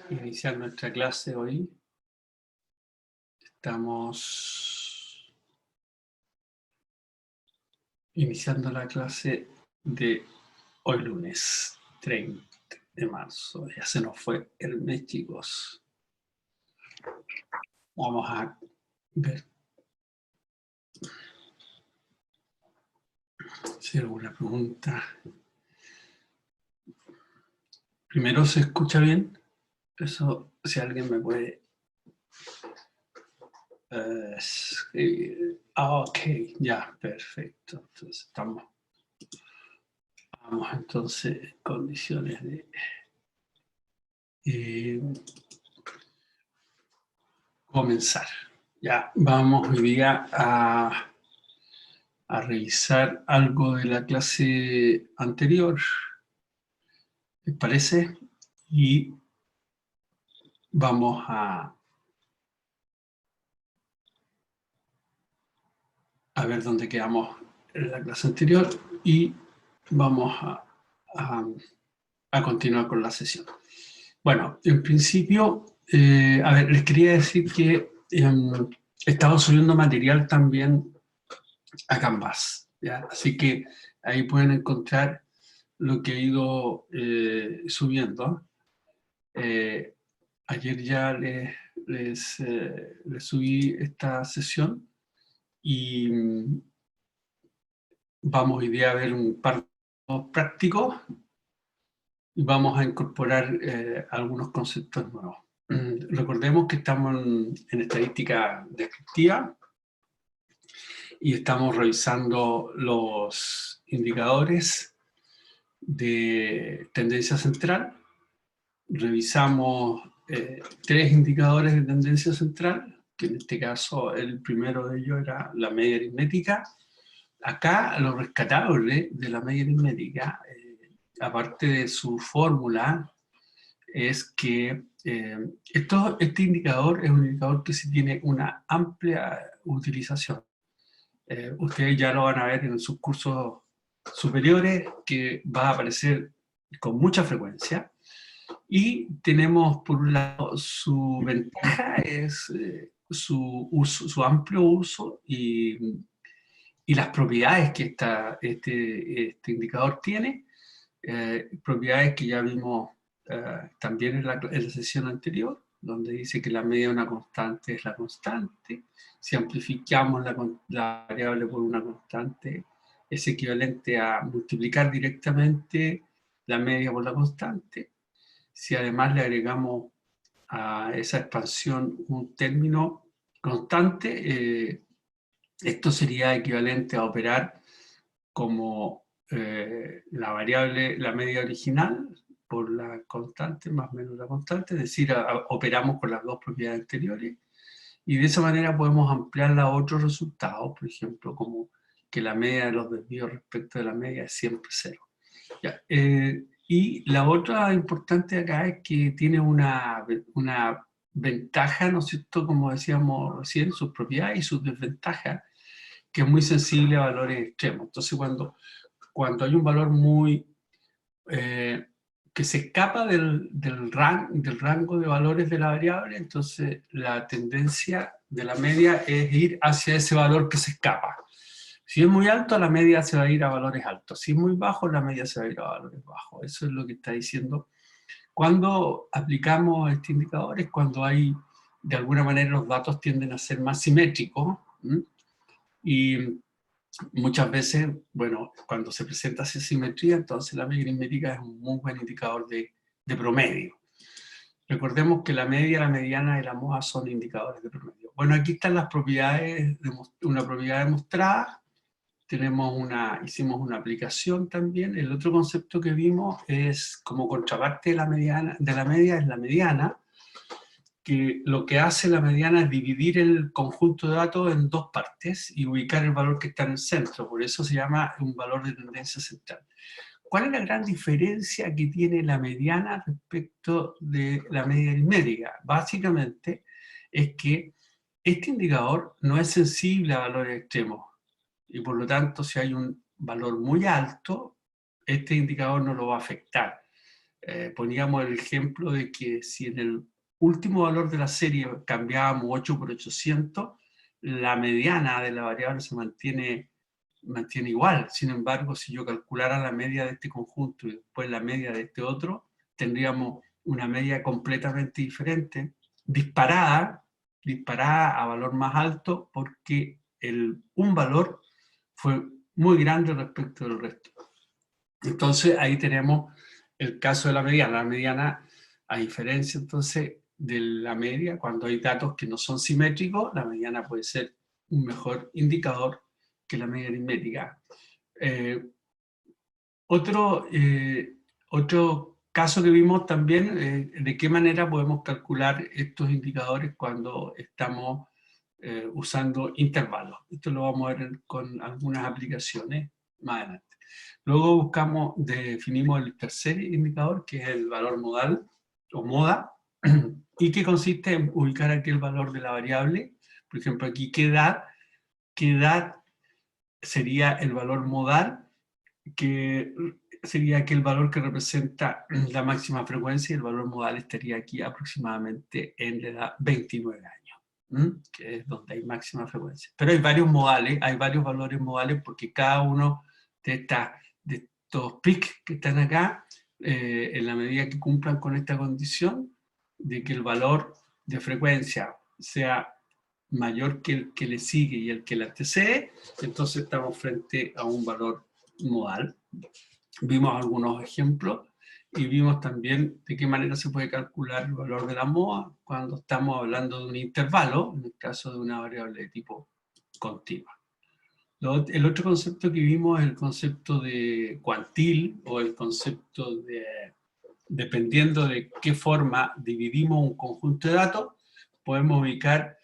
iniciar nuestra clase hoy. Estamos iniciando la clase de hoy lunes 30 de marzo. Ya se nos fue el mes, chicos. Vamos a ver si hay alguna pregunta. Primero, ¿se escucha bien? Eso, si alguien me puede escribir. Ok, ya, perfecto. Entonces vamos entonces en condiciones de comenzar. Ya, vamos hoy día a revisar algo de la clase anterior, ¿les parece? Y vamos a ver dónde quedamos en la clase anterior y vamos a continuar con la sesión. Bueno, en principio, a ver, les quería decir que he estado subiendo material también a Canvas, ¿ya? Así que ahí pueden encontrar lo que he ido subiendo. Ayer ya les subí esta sesión y vamos hoy día a ver un par de prácticos y vamos a incorporar algunos conceptos nuevos. Recordemos que estamos en estadística descriptiva y estamos revisando los indicadores de tendencia central. Revisamos 3 indicadores de tendencia central, que en este caso el primero de ellos era la media aritmética. Acá lo rescatable de la media aritmética, aparte de su fórmula, es que este indicador es un indicador que sí tiene una amplia utilización. Ustedes ya lo van a ver en sus cursos superiores, que va a aparecer con mucha frecuencia. Y tenemos, por un lado, su ventaja es su amplio uso y las propiedades que este indicador tiene, propiedades que ya vimos también en la sesión anterior, donde dice que la media de una constante es la constante. Si amplificamos la variable por una constante, es equivalente a multiplicar directamente la media por la constante. Si además le agregamos a esa expansión un término constante, esto sería equivalente a operar como la variable, la media original, por la constante más o menos la constante, es decir, operamos con las dos propiedades anteriores, y de esa manera podemos ampliarla a otros resultados, por ejemplo, como que la media de los desvíos respecto de la media es siempre cero. Ya, y la otra importante acá es que tiene una ventaja, ¿no es cierto?, como decíamos recién, sus propiedades y sus desventajas, que es muy sensible a valores extremos. Entonces, cuando hay un valor muy que se escapa del rango de valores de la variable, entonces la tendencia de la media es ir hacia ese valor que se escapa. Si es muy alto, la media se va a ir a valores altos. Si es muy bajo, la media se va a ir a valores bajos. Eso es lo que está diciendo. Cuando aplicamos este indicador es cuando hay, de alguna manera, los datos tienden a ser más simétricos. Y muchas veces, bueno, cuando se presenta esa simetría, entonces la media aritmética es un muy buen indicador de promedio. Recordemos que la media, la mediana y la MOA son indicadores de promedio. Bueno, aquí están las propiedades, una propiedad demostrada. Hicimos una aplicación también. El otro concepto que vimos es, como contraparte de la media, es la mediana, que lo que hace la mediana es dividir el conjunto de datos en dos partes y ubicar el valor que está en el centro. Por eso se llama un valor de tendencia central. ¿Cuál es la gran diferencia que tiene la mediana respecto de la media aritmética? Básicamente es que este indicador no es sensible a valores extremos, y por lo tanto, si hay un valor muy alto, este indicador no lo va a afectar. poníamos el ejemplo de que si en el último valor de la serie cambiábamos 8 por 800, la mediana de la variable se mantiene igual. Sin embargo, si yo calculara la media de este conjunto y después la media de este otro, tendríamos una media completamente diferente, disparada a valor más alto, porque un valor fue muy grande respecto del resto. Entonces ahí tenemos el caso de la mediana. La mediana, a diferencia entonces de la media, cuando hay datos que no son simétricos, la mediana puede ser un mejor indicador que la media aritmética. Otro caso que vimos también, de qué manera podemos calcular estos indicadores cuando estamos usando intervalos. Esto lo vamos a ver con algunas aplicaciones más adelante. Luego definimos el tercer indicador, que es el valor modal, o moda, y que consiste en ubicar aquí el valor de la variable. Por ejemplo, aquí qué edad sería el valor modal, que sería aquel valor que representa la máxima frecuencia, y el valor modal estaría aquí aproximadamente en la edad 29 años, que es donde hay máxima frecuencia. Pero hay varios modales, hay varios valores modales, porque cada uno de estos peaks que están acá, en la medida que cumplan con esta condición de que el valor de frecuencia sea mayor que el que le sigue y el que le antecede, entonces estamos frente a un valor modal. Vimos algunos ejemplos y vimos también de qué manera se puede calcular el valor de la moda cuando estamos hablando de un intervalo, en el caso de una variable de tipo continua. El otro concepto que vimos es el concepto de cuantil, o el concepto de, dependiendo de qué forma dividimos un conjunto de datos, podemos ubicar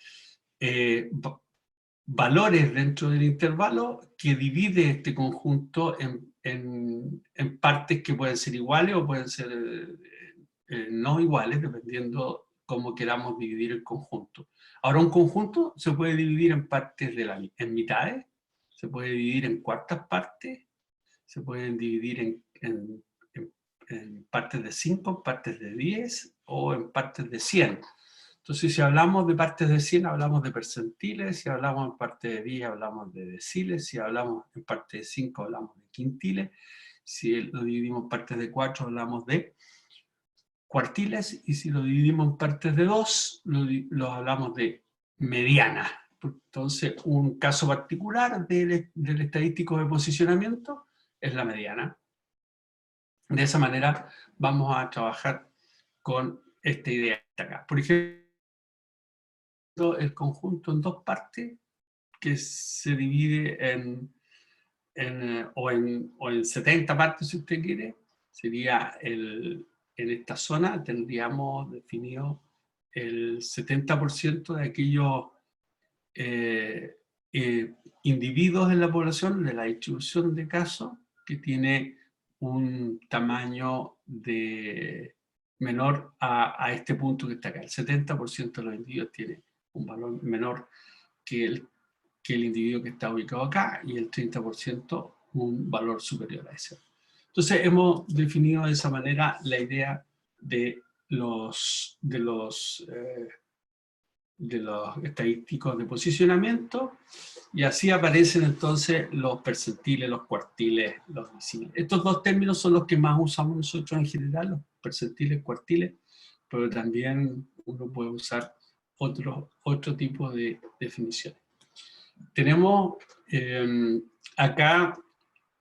valores dentro del intervalo que divide este conjunto en partes que pueden ser iguales o pueden ser no iguales, dependiendo cómo queramos dividir el conjunto. Ahora, un conjunto se puede dividir en partes en mitades, se puede dividir en cuartas partes, se pueden dividir en partes de 5, partes de 10 o en partes de 100. Entonces, si hablamos de partes de 100, hablamos de percentiles; si hablamos en parte de 10, hablamos de deciles; si hablamos en parte de 5, hablamos de quintiles; si lo dividimos en partes de 4, hablamos de cuartiles; y si lo dividimos en partes de 2, lo hablamos de medianas. Entonces, un caso particular del estadístico de posicionamiento es la mediana. De esa manera vamos a trabajar con esta idea acá. Por ejemplo, el conjunto en dos partes, que se divide o en 70 partes, si usted quiere, sería en esta zona tendríamos definido el 70% de aquellos individuos en la población, de la distribución de casos, que tiene un tamaño menor a este punto que está acá. El 70% de los individuos tiene un valor menor que el individuo que está ubicado acá, y el 30% un valor superior a ese. Entonces hemos definido de esa manera la idea de los estadísticos de posicionamiento, y así aparecen entonces los percentiles, los cuartiles, los deciles. Estos dos términos son los que más usamos nosotros en general, los percentiles, cuartiles, pero también uno puede usar otro tipo de definiciones. Tenemos acá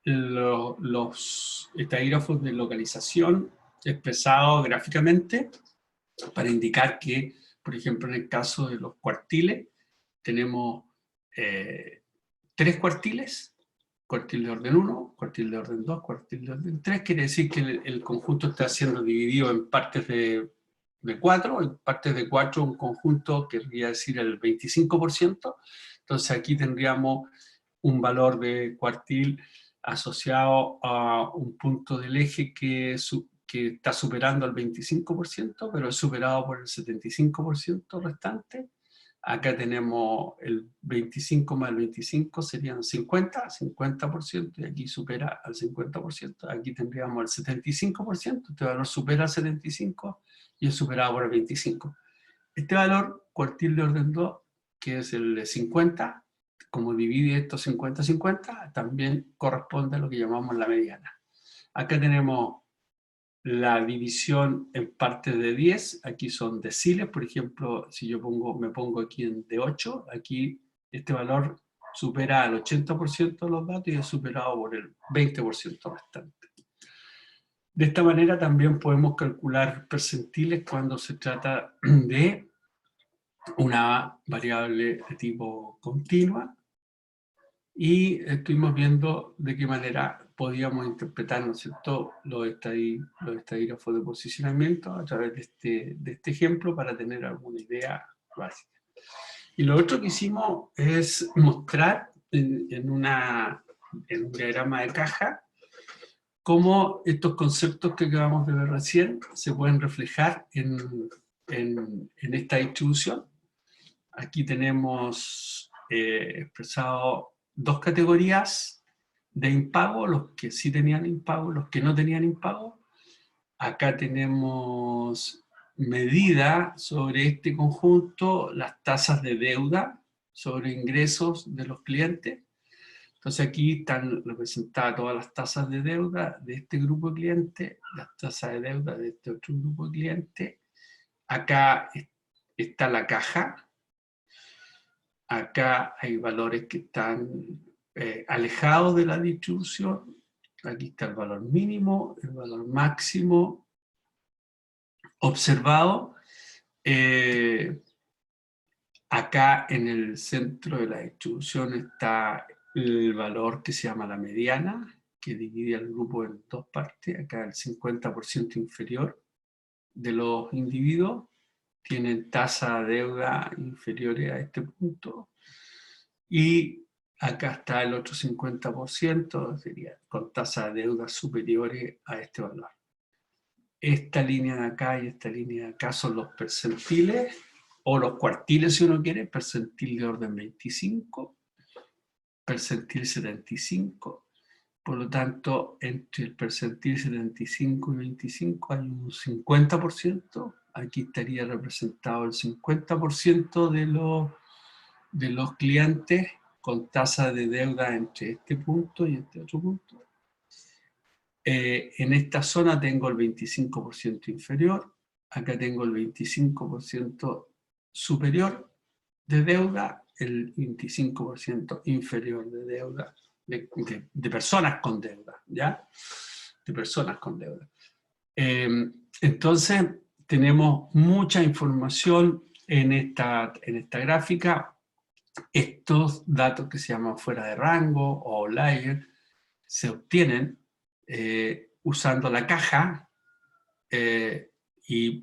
los estadígrafos de localización expresados gráficamente para indicar que, por ejemplo, en el caso de los cuartiles, tenemos 3 cuartiles: cuartil de orden 1, cuartil de orden 2, cuartil de orden 3. Quiere decir que el conjunto está siendo dividido en partes de 4, en partes de 4 un conjunto querría decir el 25%, entonces aquí tendríamos un valor de cuartil asociado a un punto del eje que está superando el 25%, pero es superado por el 75% restante. Acá tenemos el 25 más el 25 serían 50, 50%, y aquí supera al 50%. Aquí tendríamos el 75%, este valor supera al 75% y es superado por el 25%. Este valor, cuartil de orden 2, que es el de 50, como divide estos 50-50, también corresponde a lo que llamamos la mediana. Acá tenemos la división en partes de 10, aquí son deciles, por ejemplo, si yo me pongo aquí en de 8, aquí este valor supera al 80% de los datos y es superado por el 20% restante. De esta manera también podemos calcular percentiles cuando se trata de una variable de tipo continua, y estuvimos viendo de qué manera podíamos interpretar, ¿no es cierto?, los estadígrafos de posicionamiento a través de este ejemplo para tener alguna idea básica. Y lo otro que hicimos es mostrar en un diagrama de caja cómo estos conceptos que acabamos de ver recién se pueden reflejar en esta distribución. Aquí tenemos expresado dos categorías de impago, los que sí tenían impago, los que no tenían impago. Acá tenemos medida sobre este conjunto, las tasas de deuda sobre ingresos de los clientes. Entonces aquí están representadas todas las tasas de deuda de este grupo de clientes, las tasas de deuda de este otro grupo de clientes. Acá está la caja. Acá hay valores que están alejados de la distribución. Aquí está el valor mínimo, el valor máximo observado. Acá en el centro de la distribución está el valor que se llama la mediana, que divide al grupo en dos partes. Acá el 50% inferior de los individuos tienen tasa de deuda inferiores a este punto. Y acá está el otro 50%, sería con tasa de deuda superiores a este valor. Esta línea de acá y esta línea de acá son los percentiles, o los cuartiles si uno quiere, percentil de orden 25, percentil 75. Por lo tanto, entre el percentil 75 y 25 hay un 50%. Aquí estaría representado el 50% de los clientes con tasa de deuda entre este punto y este otro punto. En esta zona tengo el 25% inferior, acá tengo el 25% superior de deuda, el 25% inferior de deuda, de personas con deuda, ¿ya? De personas con deuda. Entonces, tenemos mucha información en esta gráfica. Estos datos que se llaman fuera de rango o outlier se obtienen usando la caja y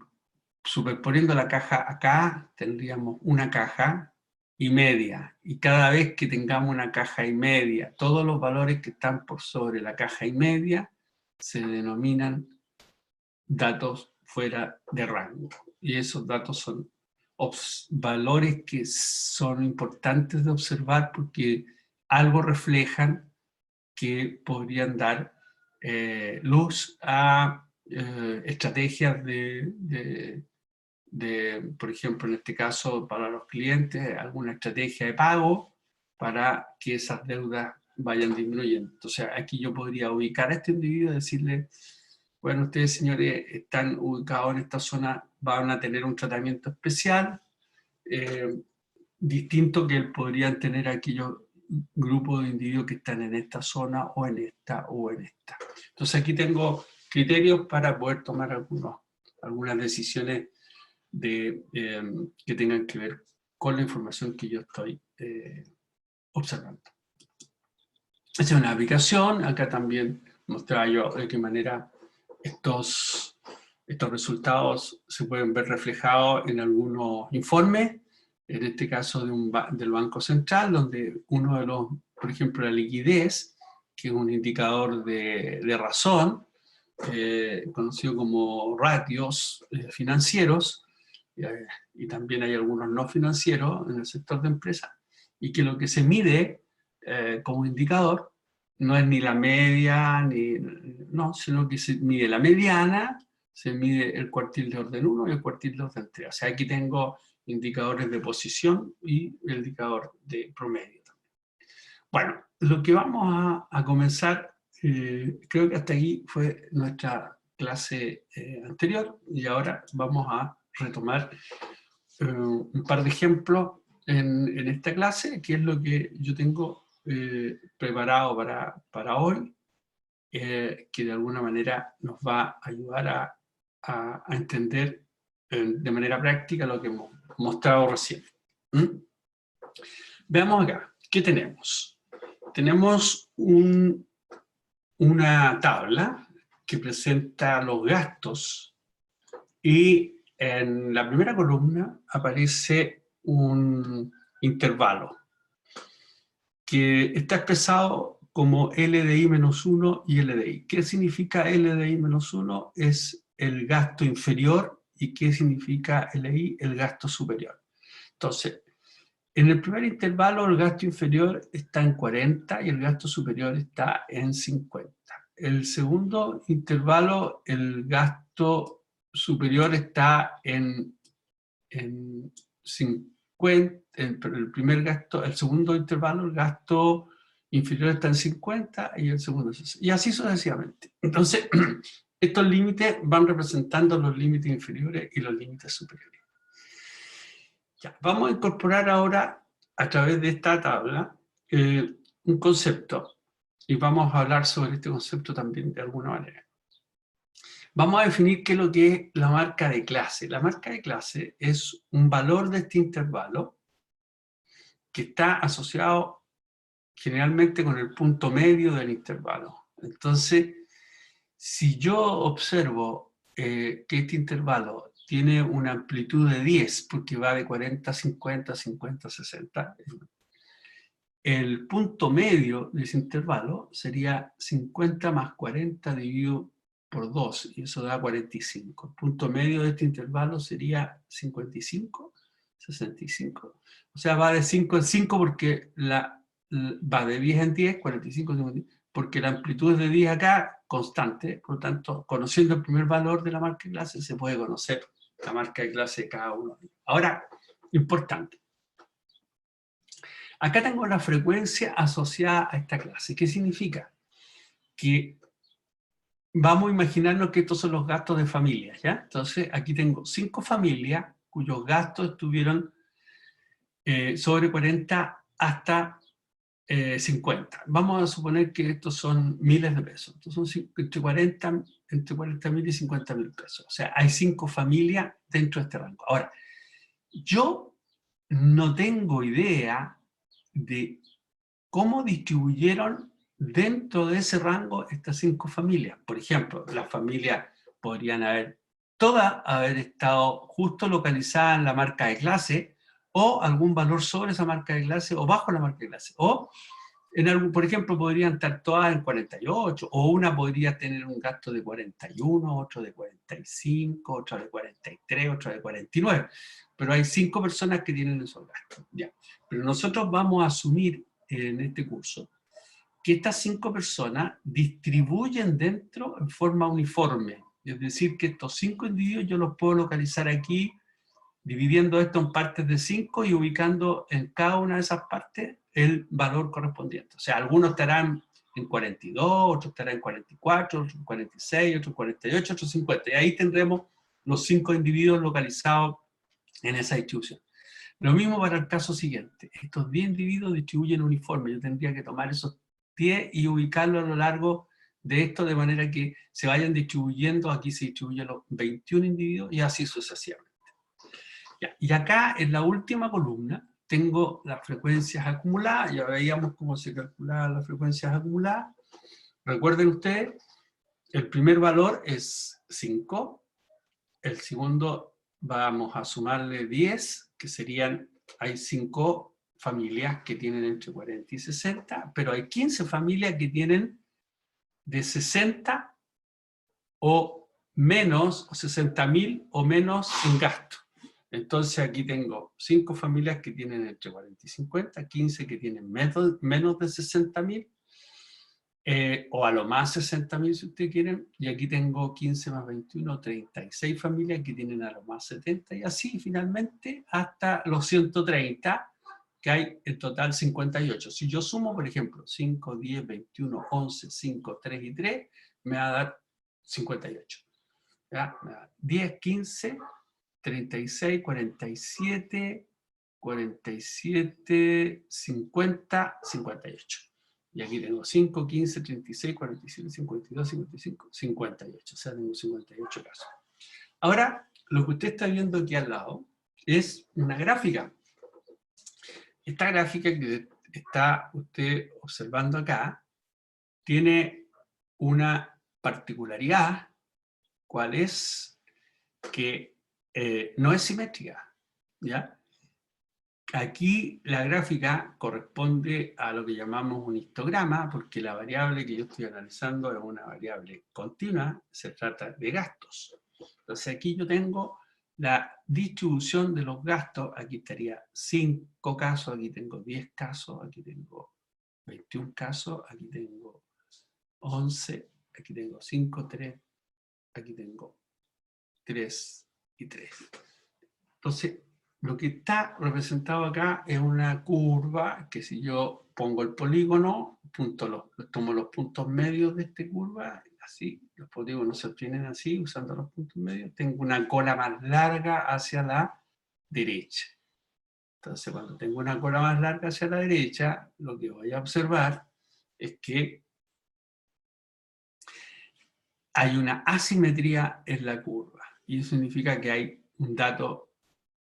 superponiendo la caja acá tendríamos una caja y media, y cada vez que tengamos una caja y media, todos los valores que están por sobre la caja y media se denominan datos fuera de rango, y esos datos son valores que son importantes de observar porque algo reflejan que podrían dar luz a estrategias por ejemplo, en este caso para los clientes, alguna estrategia de pago para que esas deudas vayan disminuyendo. Entonces aquí yo podría ubicar a este individuo y decirle, bueno, ustedes señores están ubicados en esta zona, van a tener un tratamiento especial, distinto que podrían tener aquellos grupos de individuos que están en esta zona o en esta o en esta. Entonces aquí tengo criterios para poder tomar algunas decisiones que tengan que ver con la información que yo estoy observando. Esta es una aplicación. Acá también mostraba yo de qué manera estos resultados se pueden ver reflejados en algunos informes, en este caso del Banco Central, donde uno de los, por ejemplo, la liquidez, que es un indicador de razón, conocido como ratios financieros, y también hay algunos no financieros en el sector de empresas, y que lo que se mide como indicador no es ni la media, no, sino que se mide la mediana, se mide el cuartil de orden 1 y el cuartil de orden 3. O sea, aquí tengo indicadores de posición y el indicador de promedio. Bueno, lo que vamos a comenzar, creo que hasta aquí fue nuestra clase anterior, y ahora vamos a retomar un par de ejemplos en esta clase, que es lo que yo tengo preparado para hoy, que de alguna manera nos va a ayudar a entender de manera práctica lo que hemos mostrado recién. Veamos acá, ¿qué tenemos? Tenemos una tabla que presenta los gastos, y en la primera columna aparece un intervalo que está expresado como LDI-1 y LDI. ¿Qué significa LDI-1? Es el gasto inferior, y ¿qué significa LI? El gasto superior. Entonces, en el primer intervalo el gasto inferior está en 40 y el gasto superior está en 50. El segundo intervalo el gasto superior está en 50, el segundo intervalo el gasto inferior está en 50 y el segundo en 60. Y así sucesivamente. Entonces, estos límites van representando los límites inferiores y los límites superiores. Ya, vamos a incorporar ahora, a través de esta tabla, un concepto, y vamos a hablar sobre este concepto también de alguna manera. Vamos a definir qué es lo que es la marca de clase. La marca de clase es un valor de este intervalo que está asociado generalmente con el punto medio del intervalo. Entonces, si yo observo que este intervalo tiene una amplitud de 10, porque va de 40 a 50, 50 a 60, el punto medio de ese intervalo sería 50 más 40 dividido por 2, y eso da 45. El punto medio de este intervalo sería 55, 65. O sea, va de 5 en 5 porque va de 10 en 10, 45, 55, porque la amplitud es de 10 acá, constante. Por lo tanto, conociendo el primer valor de la marca de clase, se puede conocer la marca de clase de cada uno. Ahora, importante. Acá tengo la frecuencia asociada a esta clase. ¿Qué significa? Que vamos a imaginarnos que estos son los gastos de familias, ¿ya? Entonces, aquí tengo 5 familias cuyos gastos estuvieron sobre 40 hasta 50. Vamos a suponer que estos son miles de pesos. Estos son entre 40.000 y 50.000 pesos. O sea, hay 5 familias dentro de este rango. Ahora, yo no tengo idea de cómo distribuyeron dentro de ese rango estas 5 familias. Por ejemplo, las familias podrían todas haber estado justo localizadas en la marca de clase, o algún valor sobre esa marca de clase, o bajo la marca de clase. O, por ejemplo, podrían estar todas en 48, o una podría tener un gasto de 41, otro de 45, otra de 43, otra de 49. Pero hay 5 personas que tienen esos gastos. Ya. Pero nosotros vamos a asumir en este curso que estas 5 personas distribuyen dentro en forma uniforme. Es decir, que estos 5 individuos yo los puedo localizar aquí, dividiendo esto en partes de 5 y ubicando en cada una de esas partes el valor correspondiente. O sea, algunos estarán en 42, otros estarán en 44, otros en 46, otros en 48, otros en 50. Y ahí tendremos los 5 individuos localizados en esa distribución. Lo mismo para el caso siguiente. Estos 10 individuos distribuyen uniforme. Yo tendría que tomar esos 10 y ubicarlos a lo largo de esto, de manera que se vayan distribuyendo. Aquí se distribuyen los 21 individuos y así sucesivamente. Ya. Y acá, en la última columna, tengo las frecuencias acumuladas. Ya veíamos cómo se calculaban las frecuencias acumuladas. Recuerden ustedes, el primer valor es 5. El segundo vamos a sumarle 10, que serían, hay 5 familias que tienen entre 40 y 60, pero hay 15 familias que tienen de 60 o menos, o 60.000 o menos en gasto. Entonces aquí tengo 5 familias que tienen entre 40 y 50, 15 que tienen menos de 60.000, o a lo más 60.000 si ustedes quieren, y aquí tengo 15 más 21, 36 familias que tienen a lo más 70, y así finalmente hasta los 130, que hay en total 58. Si yo sumo, por ejemplo, 5, 10, 21, 11, 5, 3 y 3, me va a dar 58. ¿Ya? Me da 10, 15, 36, 47, 47, 50, 58. Y aquí tengo 5, 15, 36, 47, 52, 55, 58. O sea, tengo 58 casos. Ahora, lo que usted está viendo aquí al lado es una gráfica. Esta gráfica que está usted observando acá tiene una particularidad, ¿cuál es? Que no es simétrica, ¿ya? Aquí la gráfica corresponde a lo que llamamos un histograma, porque la variable que yo estoy analizando es una variable continua, se trata de gastos. Entonces aquí yo tengo la distribución de los gastos, aquí estaría 5 casos, aquí tengo 10 casos, aquí tengo 21 casos, aquí tengo 11, aquí tengo 5, 3, aquí tengo 3 y 3. Entonces, lo que está representado acá es una curva que si yo pongo el polígono, tomo los puntos medios de esta curva, así, los polígonos se obtienen así, usando los puntos medios, tengo una cola más larga hacia la derecha. Entonces, cuando tengo una cola más larga hacia la derecha, lo que voy a observar es que hay una asimetría en la curva. Y eso significa que hay un dato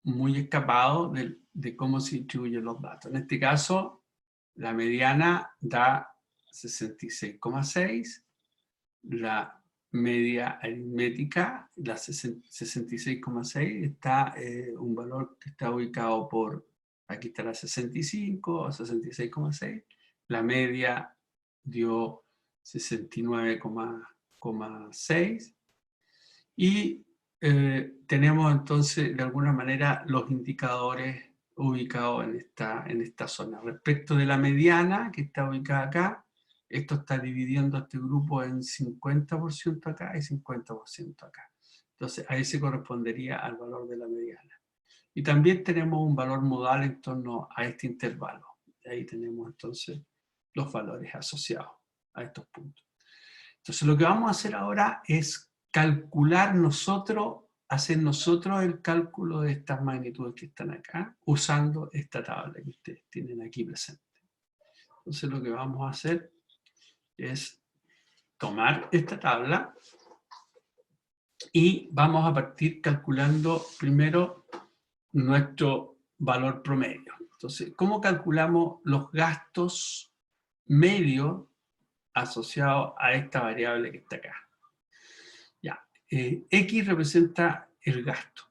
muy escapado de cómo se distribuyen los datos. En este caso, la mediana da 66,6, la media aritmética, la 66,6, está un valor que está ubicado por, aquí está la 65 o 66,6, la media dio 69,6, y tenemos entonces de alguna manera los indicadores ubicados en esta zona. Respecto de la mediana que está ubicada acá, esto está dividiendo este grupo en 50% acá y 50% acá. Entonces ahí se correspondería al valor de la mediana. Y también tenemos un valor modal en torno a este intervalo. Ahí tenemos entonces los valores asociados a estos puntos. Entonces lo que vamos a hacer ahora es calcular nosotros, hacer nosotros el cálculo de estas magnitudes que están acá, usando esta tabla que ustedes tienen aquí presente. Entonces lo que vamos a hacer es tomar esta tabla y vamos a partir calculando primero nuestro valor promedio. Entonces, ¿cómo calculamos los gastos medios asociados a esta variable que está acá? X representa el gasto.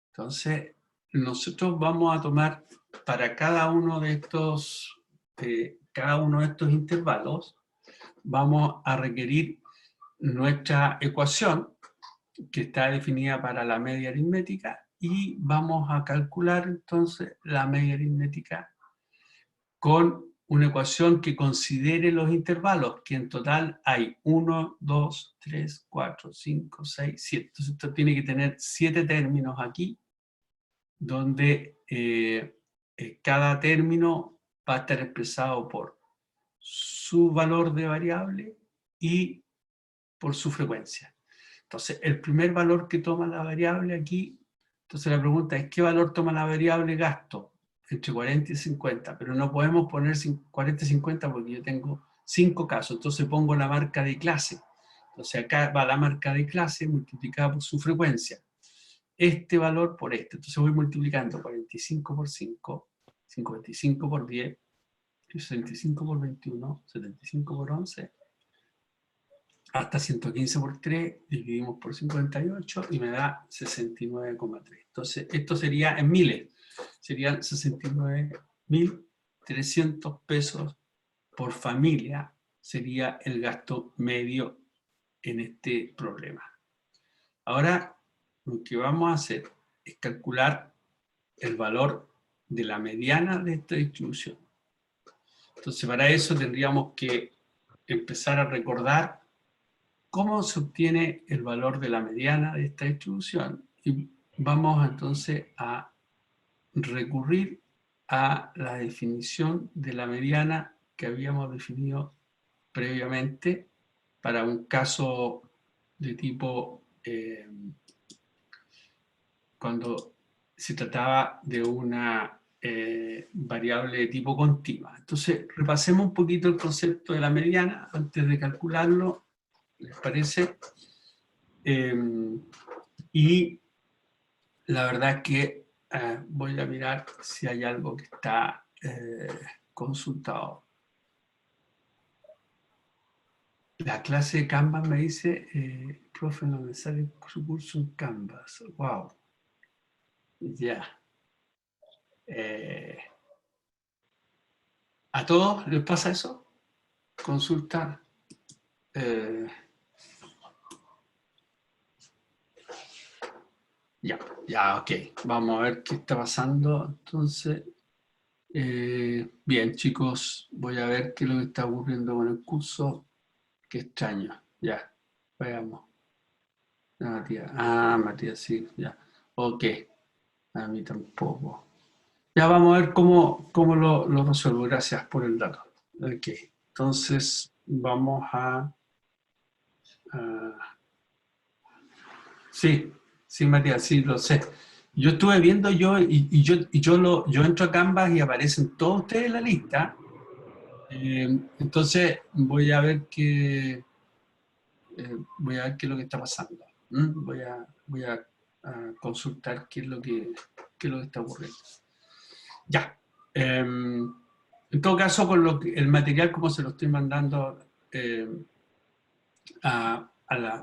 Entonces, nosotros vamos a tomar para cada uno de estos intervalos, vamos a requerir nuestra ecuación, que está definida para la media aritmética, y vamos a calcular entonces la media aritmética con una ecuación que considere los intervalos, que en total hay 1, 2, 3, 4, 5, 6, 7. Entonces esto tiene que tener 7 términos aquí, donde cada término va a estar expresado por su valor de variable y por su frecuencia. Entonces, el primer valor que toma la variable aquí, entonces la pregunta es, ¿qué valor toma la variable gasto? Entre 40 y 50, pero no podemos poner 40 y 50 porque yo tengo 5 casos, entonces pongo la marca de clase. Entonces acá va la marca de clase multiplicada por su frecuencia. Este valor por este. Entonces voy multiplicando 45 por 5, 55 por 10, 65 por 21, 75 por 11, hasta 115 por 3, dividimos por 58 y me da 69,3. Entonces, esto sería en miles, serían 69.300 pesos por familia, sería el gasto medio en este problema. Ahora, lo que vamos a hacer es calcular el valor de la mediana de esta distribución. Entonces, para eso tendríamos que empezar a recordar cómo se obtiene el valor de la mediana de esta distribución. Y vamos entonces a recurrir a la definición de la mediana que habíamos definido previamente para un caso de tipo cuando se trataba de una variable de tipo continua. Entonces, repasemos un poquito el concepto de la mediana antes de calcularlo, ¿les parece? Y la verdad es que voy a mirar si hay algo que está consultado. La clase de Canvas me dice, profe, no me sale su curso en Canvas. Wow. Ya. ¿A todos les pasa eso? Consulta. Ya, ok. Vamos a ver qué está pasando. Entonces, bien, chicos, voy a ver qué es lo que está ocurriendo con el curso. Qué extraño. Ya, veamos. Matías, sí, ya. Ok. A mí tampoco. Ya vamos a ver cómo lo resuelvo. Gracias por el dato. Ok. Entonces, vamos a... sí, Matías, sí, lo sé. Yo estuve viendo yo entro a Canvas y aparecen todos ustedes en la lista. Entonces voy a ver qué es lo que está pasando. Voy a consultar qué es lo que está ocurriendo. Ya. En todo caso, con el material como se lo estoy mandando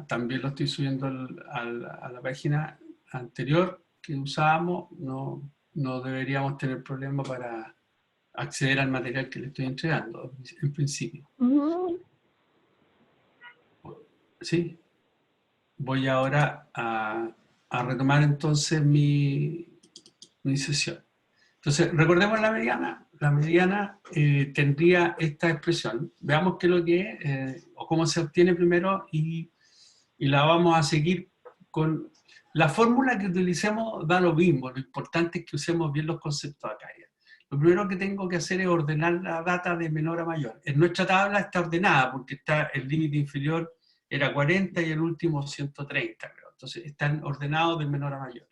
también lo estoy subiendo a la página anterior que usábamos, no deberíamos tener problema para acceder al material que le estoy entregando, en principio. ¿Sí? Voy ahora a retomar entonces mi sesión. Entonces, recordemos la mediana. La mediana tendría esta expresión. Veamos qué es lo que es, o cómo se obtiene primero, y la vamos a seguir con... La fórmula que utilicemos da lo mismo, lo importante es que usemos bien los conceptos acá. Lo primero que tengo que hacer es ordenar la data de menor a mayor. En nuestra tabla está ordenada porque está el límite inferior era 40 y el último 130, creo. Entonces están ordenados de menor a mayor.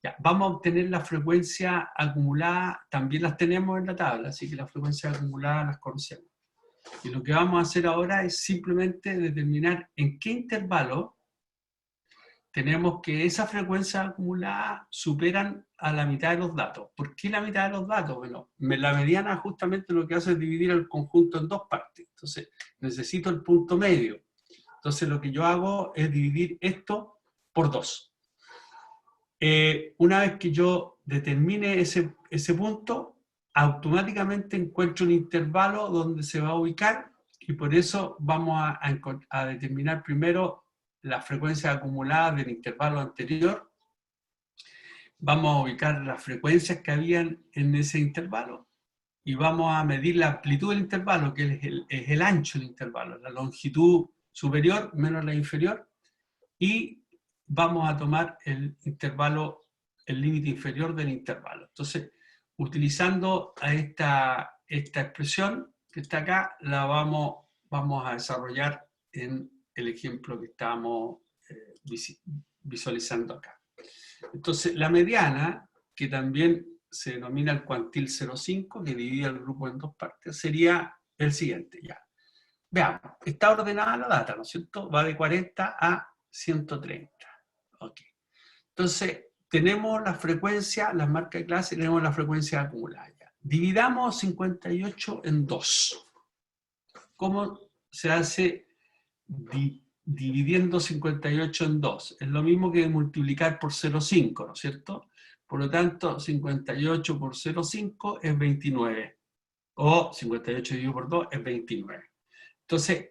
Ya, vamos a obtener la frecuencia acumulada, también las tenemos en la tabla, así que las frecuencias acumuladas las conocemos. Y lo que vamos a hacer ahora es simplemente determinar en qué intervalo tenemos que esas frecuencias acumuladas superan a la mitad de los datos. ¿Por qué la mitad de los datos? Bueno, la mediana justamente lo que hace es dividir el conjunto en dos partes. Entonces, necesito el punto medio. Entonces, lo que yo hago es dividir esto por 2. Una vez que yo determine ese punto, automáticamente encuentro un intervalo donde se va a ubicar y por eso vamos a determinar primero la frecuencia acumulada del intervalo anterior. Vamos a ubicar las frecuencias que habían en ese intervalo y vamos a medir la amplitud del intervalo, que es el ancho del intervalo, la longitud superior menos la inferior, y vamos a tomar el intervalo, el límite inferior del intervalo. Entonces, utilizando a esta expresión que está acá, la vamos a desarrollar en el ejemplo que estamos visualizando acá. Entonces, la mediana, que también se denomina el cuantil 0,5, que divide el grupo en dos partes, sería el siguiente. Ya. Veamos, está ordenada la data, ¿no es cierto? Va de 40 a 130. Ok. Entonces, tenemos la frecuencia, las marcas de clase, tenemos la frecuencia acumulada. Dividamos 58 en 2. ¿Cómo se hace dividiendo 58 en 2? Es lo mismo que multiplicar por 0,5, ¿no es cierto? Por lo tanto, 58 por 0,5 es 29. O 58 dividido por 2 es 29. Entonces,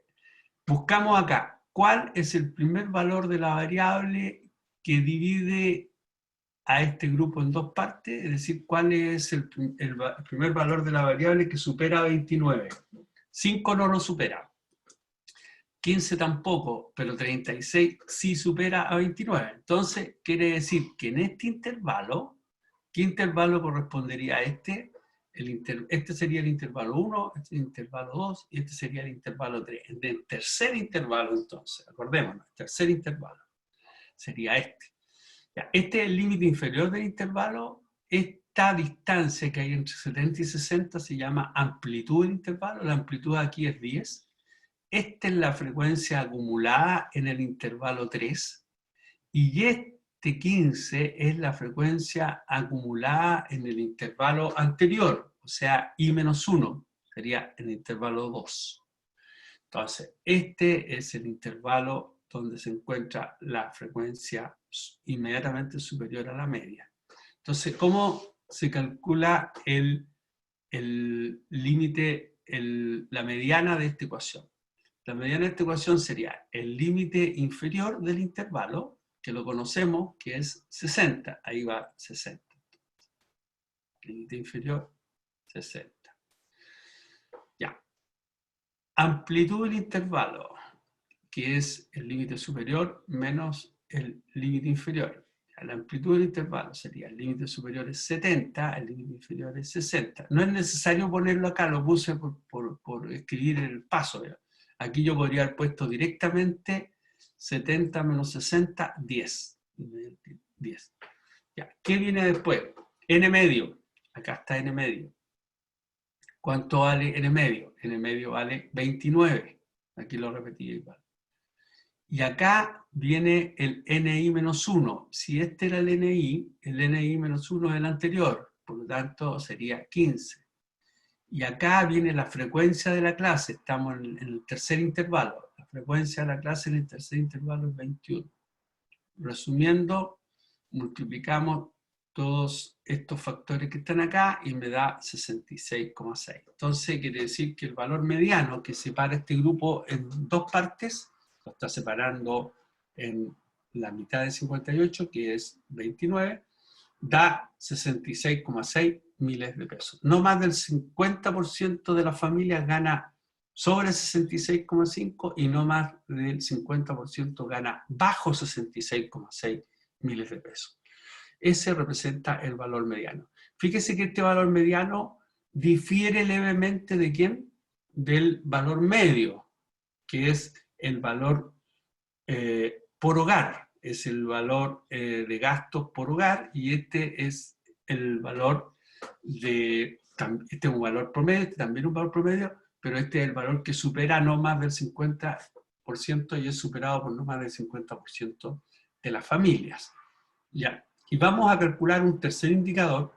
buscamos acá, ¿cuál es el primer valor de la variable que divide a este grupo en dos partes, es decir, cuál es el primer valor de la variable que supera 29. 5 no lo supera. 15 tampoco, pero 36 sí supera a 29. Entonces, quiere decir que en este intervalo, ¿qué intervalo correspondería a este? Este sería el intervalo 1, este es el intervalo 2 y este sería el intervalo 3. En el tercer intervalo, entonces, acordémonos, el tercer intervalo sería este. Ya, este es el límite inferior del intervalo. Esta distancia que hay entre 70 y 60 se llama amplitud del intervalo. La amplitud aquí es 10. Esta es la frecuencia acumulada en el intervalo 3 y este 15 es la frecuencia acumulada en el intervalo anterior, o sea, I-1, sería el intervalo 2. Entonces, este es el intervalo donde se encuentra la frecuencia inmediatamente superior a la media. Entonces, ¿cómo se calcula el límite, la mediana de esta ecuación? La mediana de esta ecuación sería el límite inferior del intervalo, que lo conocemos, que es 60. Ahí va 60. Límite inferior, 60. Ya. Amplitud del intervalo, que es el límite superior menos el límite inferior. La amplitud del intervalo sería el límite superior es 70, el límite inferior es 60. No es necesario ponerlo acá, lo puse por escribir el paso. ¿verdad? Aquí yo podría haber puesto directamente 70 menos 60, 10. 10. Ya. ¿Qué viene después? N medio. Acá está N medio. ¿Cuánto vale N medio? N medio vale 29. Aquí lo repetí igual. Y acá viene el NI-1. Si este era el NI-1 es el anterior, por lo tanto sería 15. Y acá viene la frecuencia de la clase, estamos en el tercer intervalo. La frecuencia de la clase en el tercer intervalo es 21. Resumiendo, multiplicamos todos estos factores que están acá y me da 66,6. Entonces quiere decir que el valor mediano que separa este grupo en dos partes, lo está separando en la mitad de 58, que es 29, da 66,6 miles de pesos. No más del 50% de las familias gana sobre 66,5 y no más del 50% gana bajo 66,6 miles de pesos. Ese representa el valor mediano. Fíjese que este valor mediano difiere levemente ¿de quién? Del valor medio, que es el valor por hogar, es el valor de gastos por hogar, y este es el valor de, este es un valor promedio, este también es un valor promedio, pero este es el valor que supera no más del 50% y es superado por no más del 50% de las familias. Ya. Y vamos a calcular un tercer indicador,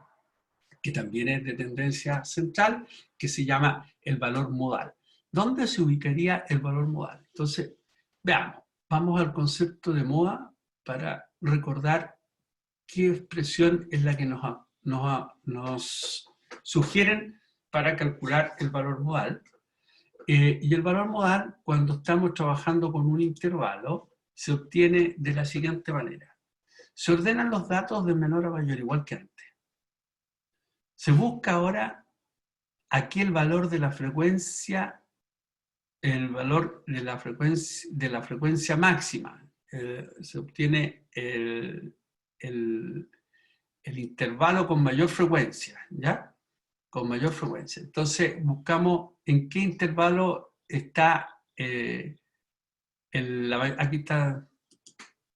que también es de tendencia central, que se llama el valor modal. ¿Dónde se ubicaría el valor modal? Entonces, veamos, vamos al concepto de moda para recordar qué expresión es la que nos sugieren para calcular el valor modal. Y el valor modal, cuando estamos trabajando con un intervalo, se obtiene de la siguiente manera. Se ordenan los datos de menor a mayor, igual que antes. Se busca ahora aquí el valor de la frecuencia, el valor de la frecuencia máxima. Se obtiene el intervalo con mayor frecuencia, ¿ya? Con mayor frecuencia. Entonces buscamos en qué intervalo está, aquí está,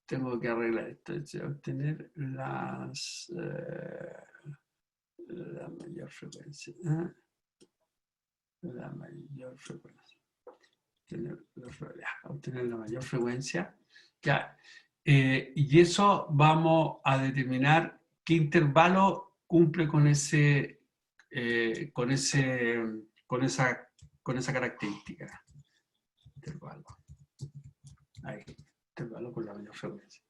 tengo que arreglar esto, obtener la mayor frecuencia. La mayor frecuencia. Obtener la mayor frecuencia. Ya. Y eso vamos a determinar qué intervalo cumple con esa característica. Intervalo. Ahí, intervalo con la mayor frecuencia.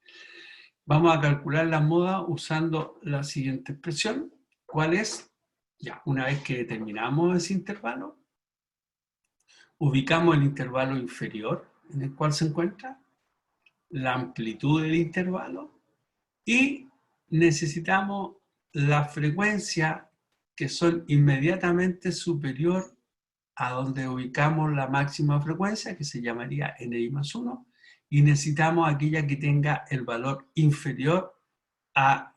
Vamos a calcular la moda usando la siguiente expresión. ¿Cuál es? Ya, una vez que determinamos ese intervalo, ubicamos el intervalo inferior en el cual se encuentra, la amplitud del intervalo y necesitamos la frecuencia que son inmediatamente superior a donde ubicamos la máxima frecuencia, que se llamaría Ni+1, y necesitamos aquella que tenga el valor inferior a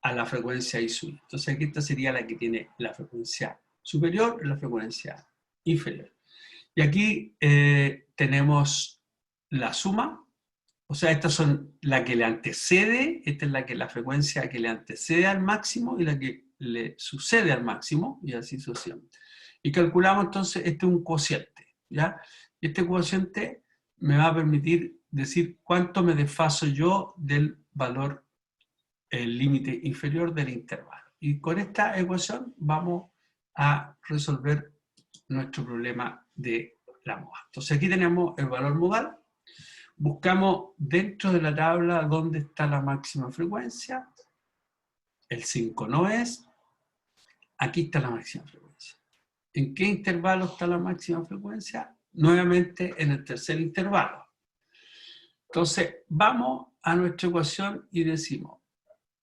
la frecuencia I sub. Entonces aquí esta sería la que tiene la frecuencia superior y la frecuencia inferior. Y aquí tenemos la suma, o sea, estas son la que le antecede, esta es la frecuencia que le antecede al máximo y la que le sucede al máximo, y así sucesivamente. Y calculamos entonces, este es un cociente, ¿ya? Este cociente me va a permitir decir cuánto me desfaso yo del valor, el límite inferior del intervalo. Y con esta ecuación vamos a resolver nuestro problema de la moda. Entonces aquí tenemos el valor modal. Buscamos dentro de la tabla dónde está la máxima frecuencia. El 5 no es. Aquí está la máxima frecuencia. ¿En qué intervalo está la máxima frecuencia? Nuevamente en el tercer intervalo. Entonces vamos a nuestra ecuación y decimos,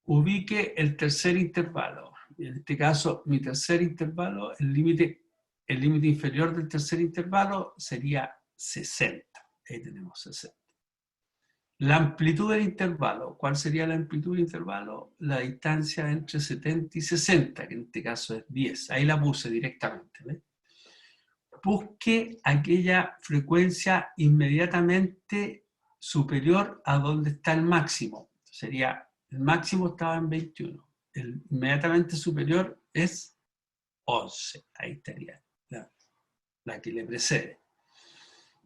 ubique el tercer intervalo. En este caso, mi tercer intervalo, el límite inferior del tercer intervalo sería 60. Ahí tenemos 60. La amplitud del intervalo. ¿Cuál sería la amplitud del intervalo? La distancia entre 70 y 60, que en este caso es 10. Ahí la puse directamente. ¿Ves? Busque aquella frecuencia inmediatamente superior a donde está el máximo. Sería, el máximo estaba en 21. El inmediatamente superior es 11. Ahí estaría la que le precede.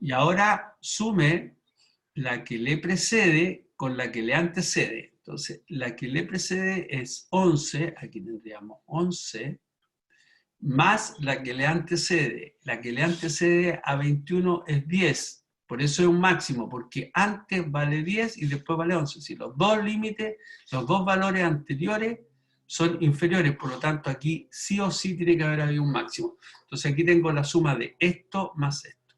Y ahora sume la que le precede con la que le antecede. Entonces, la que le precede es 11, aquí tendríamos 11, más la que le antecede. La que le antecede a 21 es 10. Por eso es un máximo, porque antes vale 10 y después vale 11. Si los dos límites, los dos valores anteriores son inferiores, por lo tanto aquí sí o sí tiene que haber habido un máximo. Entonces aquí tengo la suma de esto más esto.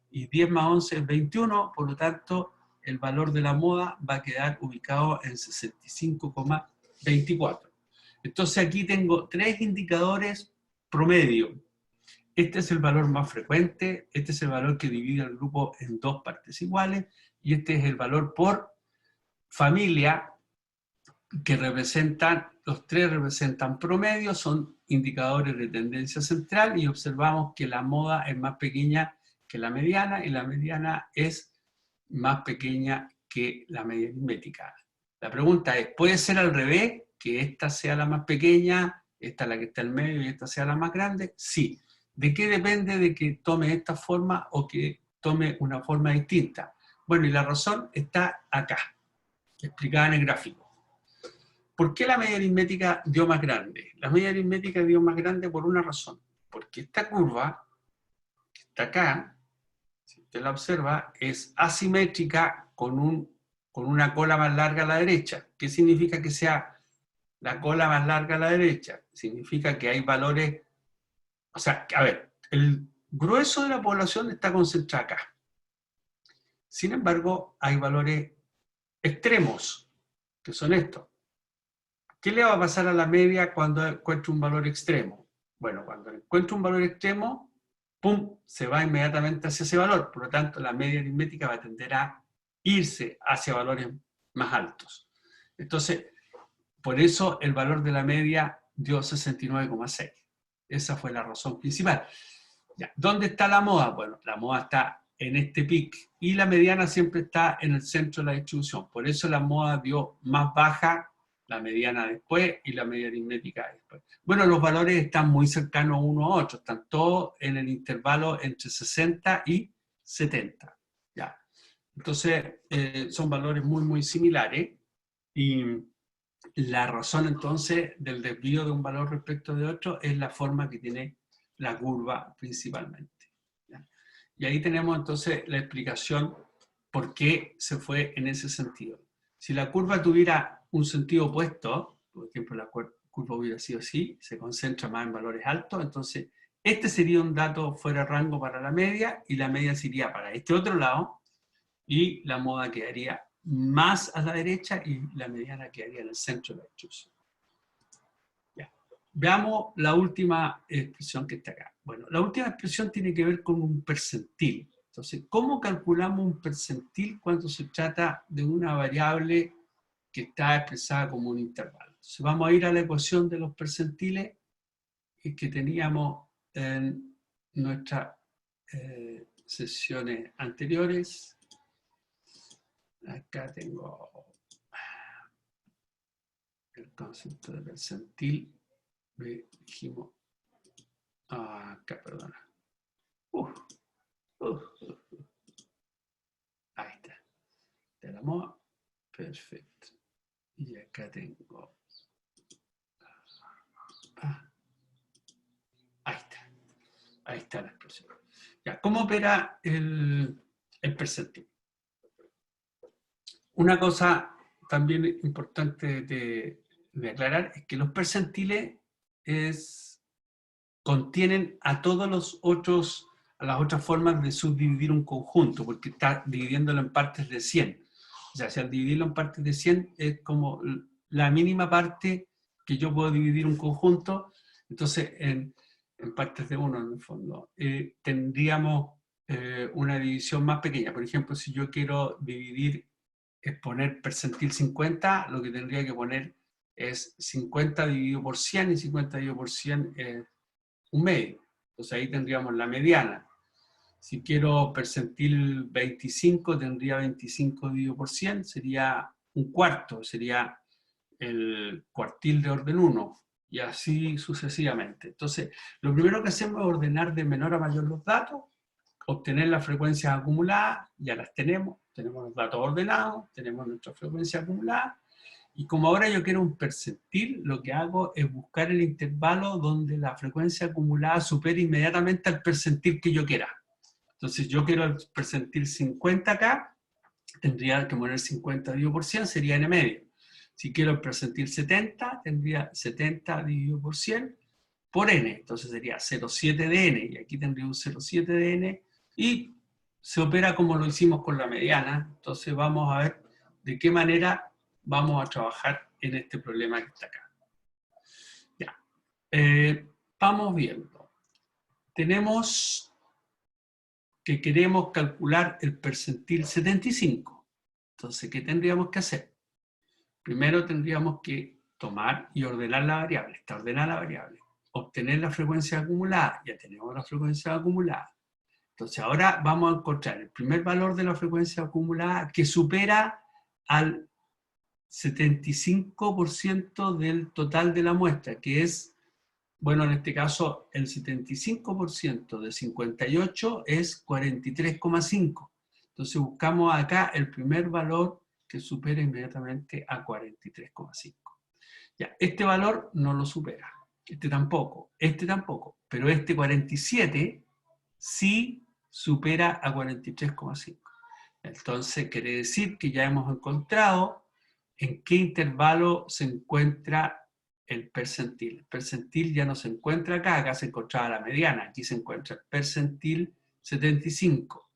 Y 10 más 11 es 21, por lo tanto el valor de la moda va a quedar ubicado en 65,24. Entonces aquí tengo tres indicadores promedio. Este es el valor más frecuente, este es el valor que divide el grupo en dos partes iguales, y este es el valor por familia, que representan, los tres representan promedio, son indicadores de tendencia central, y observamos que la moda es más pequeña que la mediana, y la mediana es más pequeña que la media aritmética. La pregunta es, ¿puede ser al revés? ¿Que esta sea la más pequeña, esta la que está en medio y esta sea la más grande? Sí. ¿De qué depende de que tome esta forma o que tome una forma distinta? Bueno, y la razón está acá, explicada en el gráfico. ¿Por qué la media aritmética dio más grande? La media aritmética dio más grande por una razón. Porque esta curva, que está acá, si usted la observa, es asimétrica con una cola más larga a la derecha. ¿Qué significa que sea la cola más larga a la derecha? Significa que hay valores... O sea, a ver, el grueso de la población está concentrado acá. Sin embargo, hay valores extremos, que son estos. ¿Qué le va a pasar a la media cuando encuentre un valor extremo? Bueno, cuando encuentre un valor extremo, ¡pum!, se va inmediatamente hacia ese valor. Por lo tanto, la media aritmética va a tender a irse hacia valores más altos. Entonces, por eso el valor de la media dio 69,6. Esa fue la razón principal. Ya, ¿dónde está la moda? Bueno, la moda está en este pic y la mediana siempre está en el centro de la distribución. Por eso la moda dio más baja, la mediana después y la media aritmética después. Bueno, los valores están muy cercanos uno a otro, están todos en el intervalo entre 60 y 70. Ya. Entonces, son valores muy, muy similares, y la razón entonces del desvío de un valor respecto de otro es la forma que tiene la curva principalmente. ¿Ya? Y ahí tenemos entonces la explicación por qué se fue en ese sentido. Si la curva tuviera un sentido opuesto, por ejemplo la curva hubiera sido así, se concentra más en valores altos, entonces este sería un dato fuera de rango para la media, y la media se iría para este otro lado, y la moda quedaría más a la derecha y la mediana quedaría en el centro de la distribución. Ya. Veamos la última expresión que está acá. Bueno, la última expresión tiene que ver con un percentil. Entonces, ¿cómo calculamos un percentil cuando se trata de una variable que está expresada como un intervalo? Entonces, vamos a ir a la ecuación de los percentiles que teníamos en nuestras sesiones anteriores. Acá tengo el concepto de percentil. Dijimos, acá, perdona. Ahí está. De la moda. Perfecto. Y acá tengo. Ahí está. Ahí está la expresión. Ya, ¿cómo opera el percentil? Una cosa también importante de aclarar es que los percentiles contienen a todos los otros, a las otras formas de subdividir un conjunto, porque está dividiéndolo en partes de 100. O sea, si al dividirlo en partes de 100 es como la mínima parte que yo puedo dividir un conjunto. Entonces, en partes de 1 en el fondo, tendríamos una división más pequeña. Por ejemplo, si yo quiero poner percentil 50, lo que tendría que poner es 50 dividido por 100, y 50 dividido por 100 es un medio. Entonces ahí tendríamos la mediana. Si quiero percentil 25, tendría 25 dividido por 100, sería un cuarto, sería el cuartil de orden 1, y así sucesivamente. Entonces, lo primero que hacemos es ordenar de menor a mayor los datos, obtener las frecuencias acumuladas, ya las tenemos los datos ordenados, tenemos nuestra frecuencia acumulada, y como ahora yo quiero un percentil, lo que hago es buscar el intervalo donde la frecuencia acumulada supere inmediatamente al percentil que yo quiera. Entonces yo quiero el percentil 50 acá, tendría que poner 50 dividido por 100, sería n medio. Si quiero el percentil 70, tendría 70 dividido por 100 por n, entonces sería 0,7 de n, y aquí tendría un 0,7 de n, y se opera como lo hicimos con la mediana. Entonces vamos a ver de qué manera vamos a trabajar en este problema que está acá. Ya. Vamos viendo. Tenemos que queremos calcular el percentil 75. Entonces, ¿qué tendríamos que hacer? Primero tendríamos que tomar y ordenar la variable. Está ordenada la variable. Obtener la frecuencia acumulada. Ya tenemos la frecuencia acumulada. Entonces ahora vamos a encontrar el primer valor de la frecuencia acumulada que supera al 75% del total de la muestra, que es, bueno, en este caso, el 75% de 58 es 43,5. Entonces buscamos acá el primer valor que supera inmediatamente a 43,5. Ya, este valor no lo supera, este tampoco, pero este 47 sí supera a 43,5. Entonces quiere decir que ya hemos encontrado en qué intervalo se encuentra el percentil. El percentil ya no se encuentra acá, acá se encontraba la mediana, aquí se encuentra el percentil 75.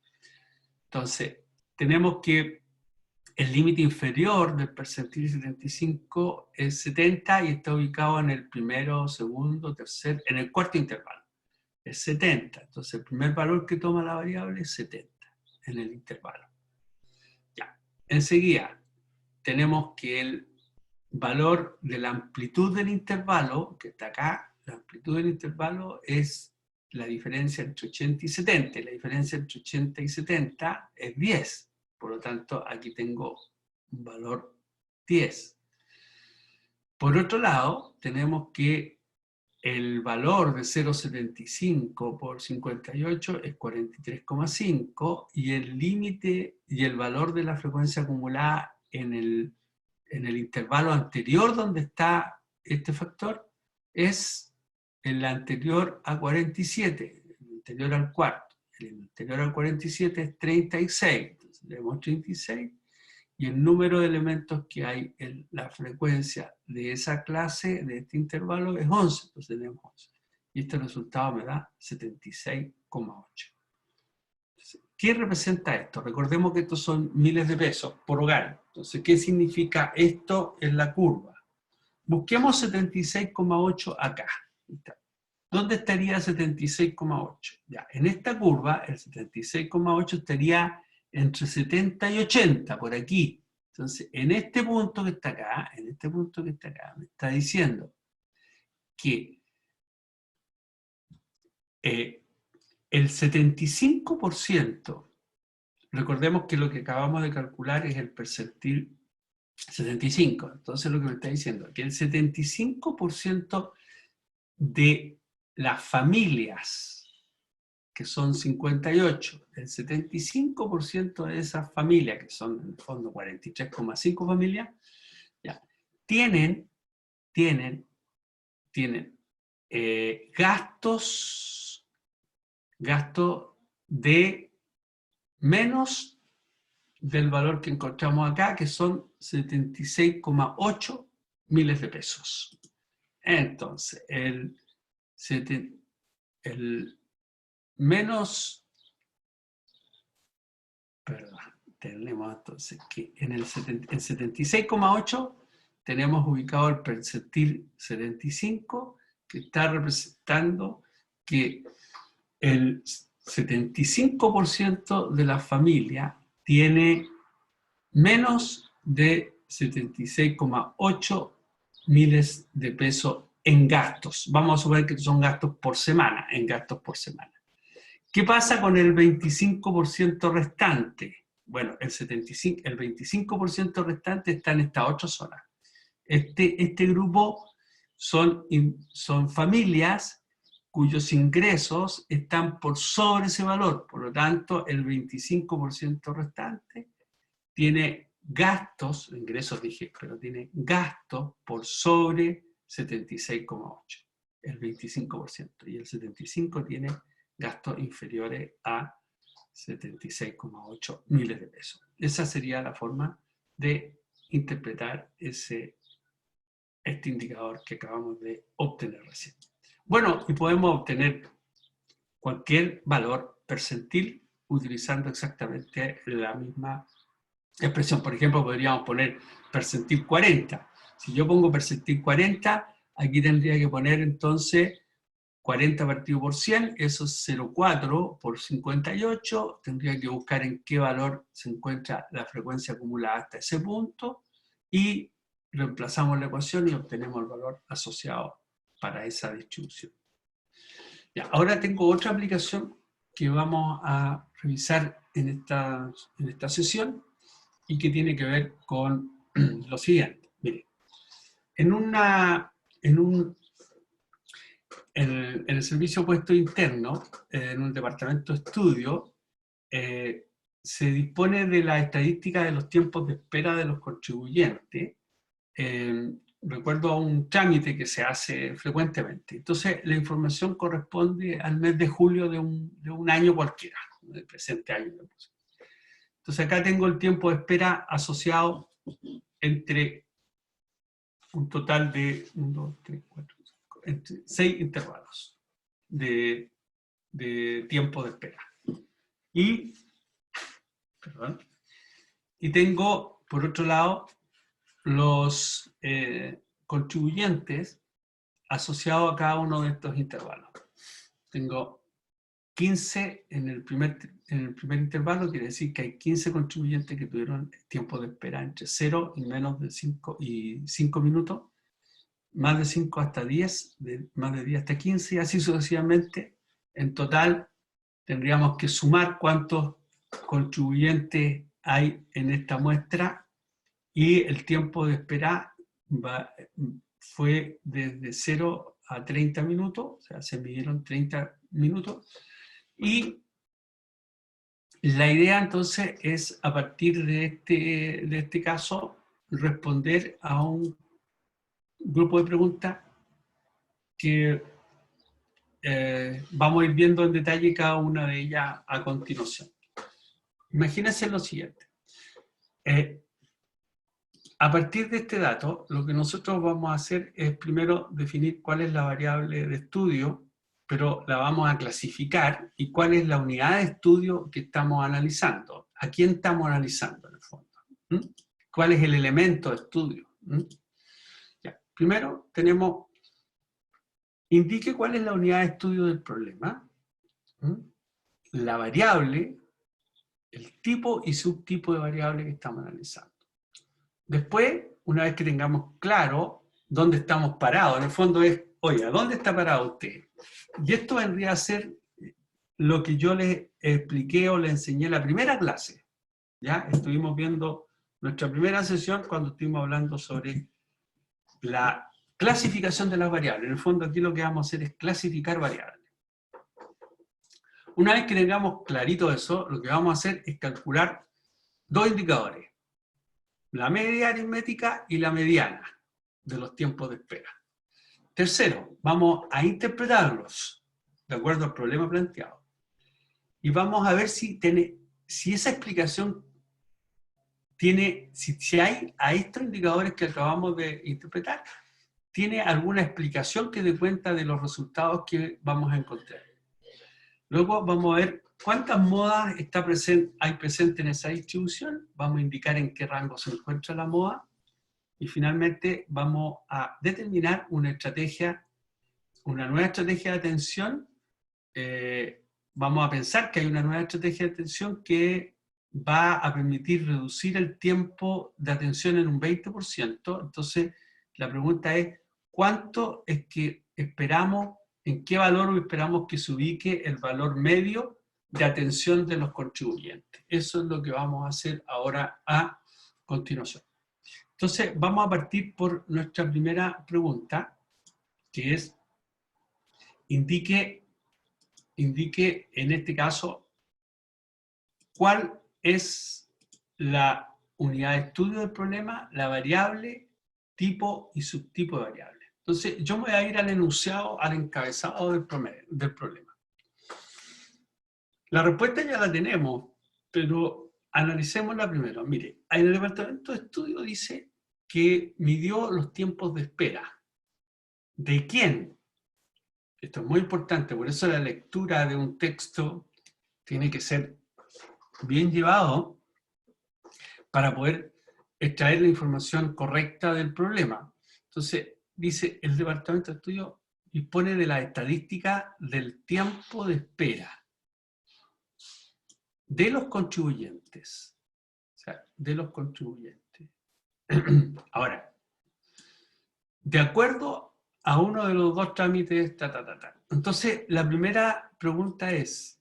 Entonces, tenemos que el límite inferior del percentil 75 es 70 y está ubicado en el primero, segundo, tercer, en el cuarto intervalo. Es 70. Entonces, el primer valor que toma la variable es 70 en el intervalo. Ya. Enseguida, tenemos que el valor de la amplitud del intervalo, que está acá, la amplitud del intervalo es la diferencia entre 80 y 70. La diferencia entre 80 y 70 es 10. Por lo tanto, aquí tengo un valor 10. Por otro lado, tenemos que el valor de 0,75 por 58 es 43,5, y el límite y el valor de la frecuencia acumulada en el intervalo anterior donde está este factor es el anterior a 47, el anterior al cuarto. El anterior al 47 es 36, entonces tenemos 36, y el número de elementos que hay en la frecuencia de esa clase, de este intervalo, es 11, entonces tenemos 11. Y este resultado me da 76,8. ¿Qué representa esto? Recordemos que estos son miles de pesos por hogar. Entonces, ¿qué significa esto en la curva? Busquemos 76,8 acá. ¿Dónde estaría 76,8? Ya, en esta curva, el 76,8 estaría entre 70 y 80, por aquí. Entonces, en este punto que está acá, me está diciendo que el 75%, recordemos que lo que acabamos de calcular es el percentil 75, entonces lo que me está diciendo es que el 75% de las familias, que son 58, el 75% de esas familias, que son en el fondo 43,5 familias, ya, tienen gastos de menos del valor que encontramos acá, que son 76,8 miles de pesos. Entonces, el menos, perdón, tenemos entonces que en el 76,8 tenemos ubicado el percentil 75, que está representando que el 75% de la familia tiene menos de 76,8 miles de pesos en gastos. Vamos a suponer que son gastos por semana, en gastos por semana. ¿Qué pasa con el 25% restante? Bueno, el 25% restante está en esta otra zona. Este grupo son familias cuyos ingresos están por sobre ese valor. Por lo tanto, el 25% restante tiene gastos, ingresos dije, pero tiene gastos por sobre 76,8, el 25%. Y el 75% tiene gastos inferiores a 76,8 miles de pesos. Esa sería la forma de interpretar este indicador que acabamos de obtener recién. Bueno, y podemos obtener cualquier valor percentil utilizando exactamente la misma expresión. Por ejemplo, podríamos poner percentil 40. Si yo pongo percentil 40, aquí tendría que poner entonces 40 partido por 100, eso es 0,4 por 58, tendría que buscar en qué valor se encuentra la frecuencia acumulada hasta ese punto, y reemplazamos la ecuación y obtenemos el valor asociado para esa distribución. Ya, ahora tengo otra aplicación que vamos a revisar en esta sesión y que tiene que ver con lo siguiente. Miren, en el servicio puesto interno, en un departamento de estudio, se dispone de la estadística de los tiempos de espera de los contribuyentes. Recuerdo a un trámite que se hace frecuentemente. Entonces, la información corresponde al mes de julio de un año cualquiera, del presente año. Entonces, acá tengo el tiempo de espera asociado entre un total de 1, 2, 3, 4, 5, entre 6 intervalos de tiempo de espera. Y tengo, por otro lado, los contribuyentes asociados a cada uno de estos intervalos. Tengo 15 en el primer intervalo, quiere decir que hay 15 contribuyentes que tuvieron tiempo de espera entre 0 y menos de 5 minutos, más de 5 hasta 10, más de 10 hasta 15, y así sucesivamente. En total, tendríamos que sumar cuántos contribuyentes hay en esta muestra, y el tiempo de espera fue desde 0 a 30 minutos, o sea, se midieron 30 minutos, y la idea entonces es, a partir de este caso, responder a un grupo de preguntas que vamos a ir viendo en detalle cada una de ellas a continuación. Imagínense lo siguiente. A partir de este dato, lo que nosotros vamos a hacer es primero definir cuál es la variable de estudio pero la vamos a clasificar. ¿Y cuál es la unidad de estudio que estamos analizando? ¿A quién estamos analizando en el fondo? ¿Cuál es el elemento de estudio? Ya. Primero tenemos, indique cuál es la unidad de estudio del problema, la variable, el tipo y subtipo de variable que estamos analizando. Después, una vez que tengamos claro dónde estamos parados, en el fondo es, oiga, ¿dónde está parado usted? Y esto vendría a ser lo que yo les expliqué o les enseñé en la primera clase. ¿Ya? Estuvimos viendo nuestra primera sesión cuando estuvimos hablando sobre la clasificación de las variables. En el fondo aquí lo que vamos a hacer es clasificar variables. Una vez que tengamos clarito eso, lo que vamos a hacer es calcular dos indicadores. La media aritmética y la mediana de los tiempos de espera. Tercero, vamos a interpretarlos de acuerdo al problema planteado. Y vamos a ver si esa explicación tiene, si hay a estos indicadores que acabamos de interpretar, tiene alguna explicación que dé cuenta de los resultados que vamos a encontrar. Luego vamos a ver cuántas modas hay presente en esa distribución, vamos a indicar en qué rango se encuentra la moda, y finalmente vamos a determinar una nueva estrategia de atención. Vamos a pensar que hay una nueva estrategia de atención que va a permitir reducir el tiempo de atención en un 20%. Entonces, la pregunta es, ¿cuánto es que esperamos, en qué valor esperamos que se ubique el valor medio de atención de los contribuyentes? Eso es lo que vamos a hacer ahora a continuación. Entonces, vamos a partir por nuestra primera pregunta, que es, indique en este caso cuál es la unidad de estudio del problema, la variable, tipo y subtipo de variable. Entonces, yo me voy a ir al enunciado, al encabezado del problema. La respuesta ya la tenemos, pero analicémosla primero. Mire, en el departamento de estudio dice que midió los tiempos de espera. ¿De quién? Esto es muy importante, por eso la lectura de un texto tiene que ser bien llevado para poder extraer la información correcta del problema. Entonces, dice, el departamento de estudio dispone de la estadística del tiempo de espera de los contribuyentes. O sea, de los contribuyentes. Ahora, de acuerdo a uno de los dos trámites, Entonces, la primera pregunta es,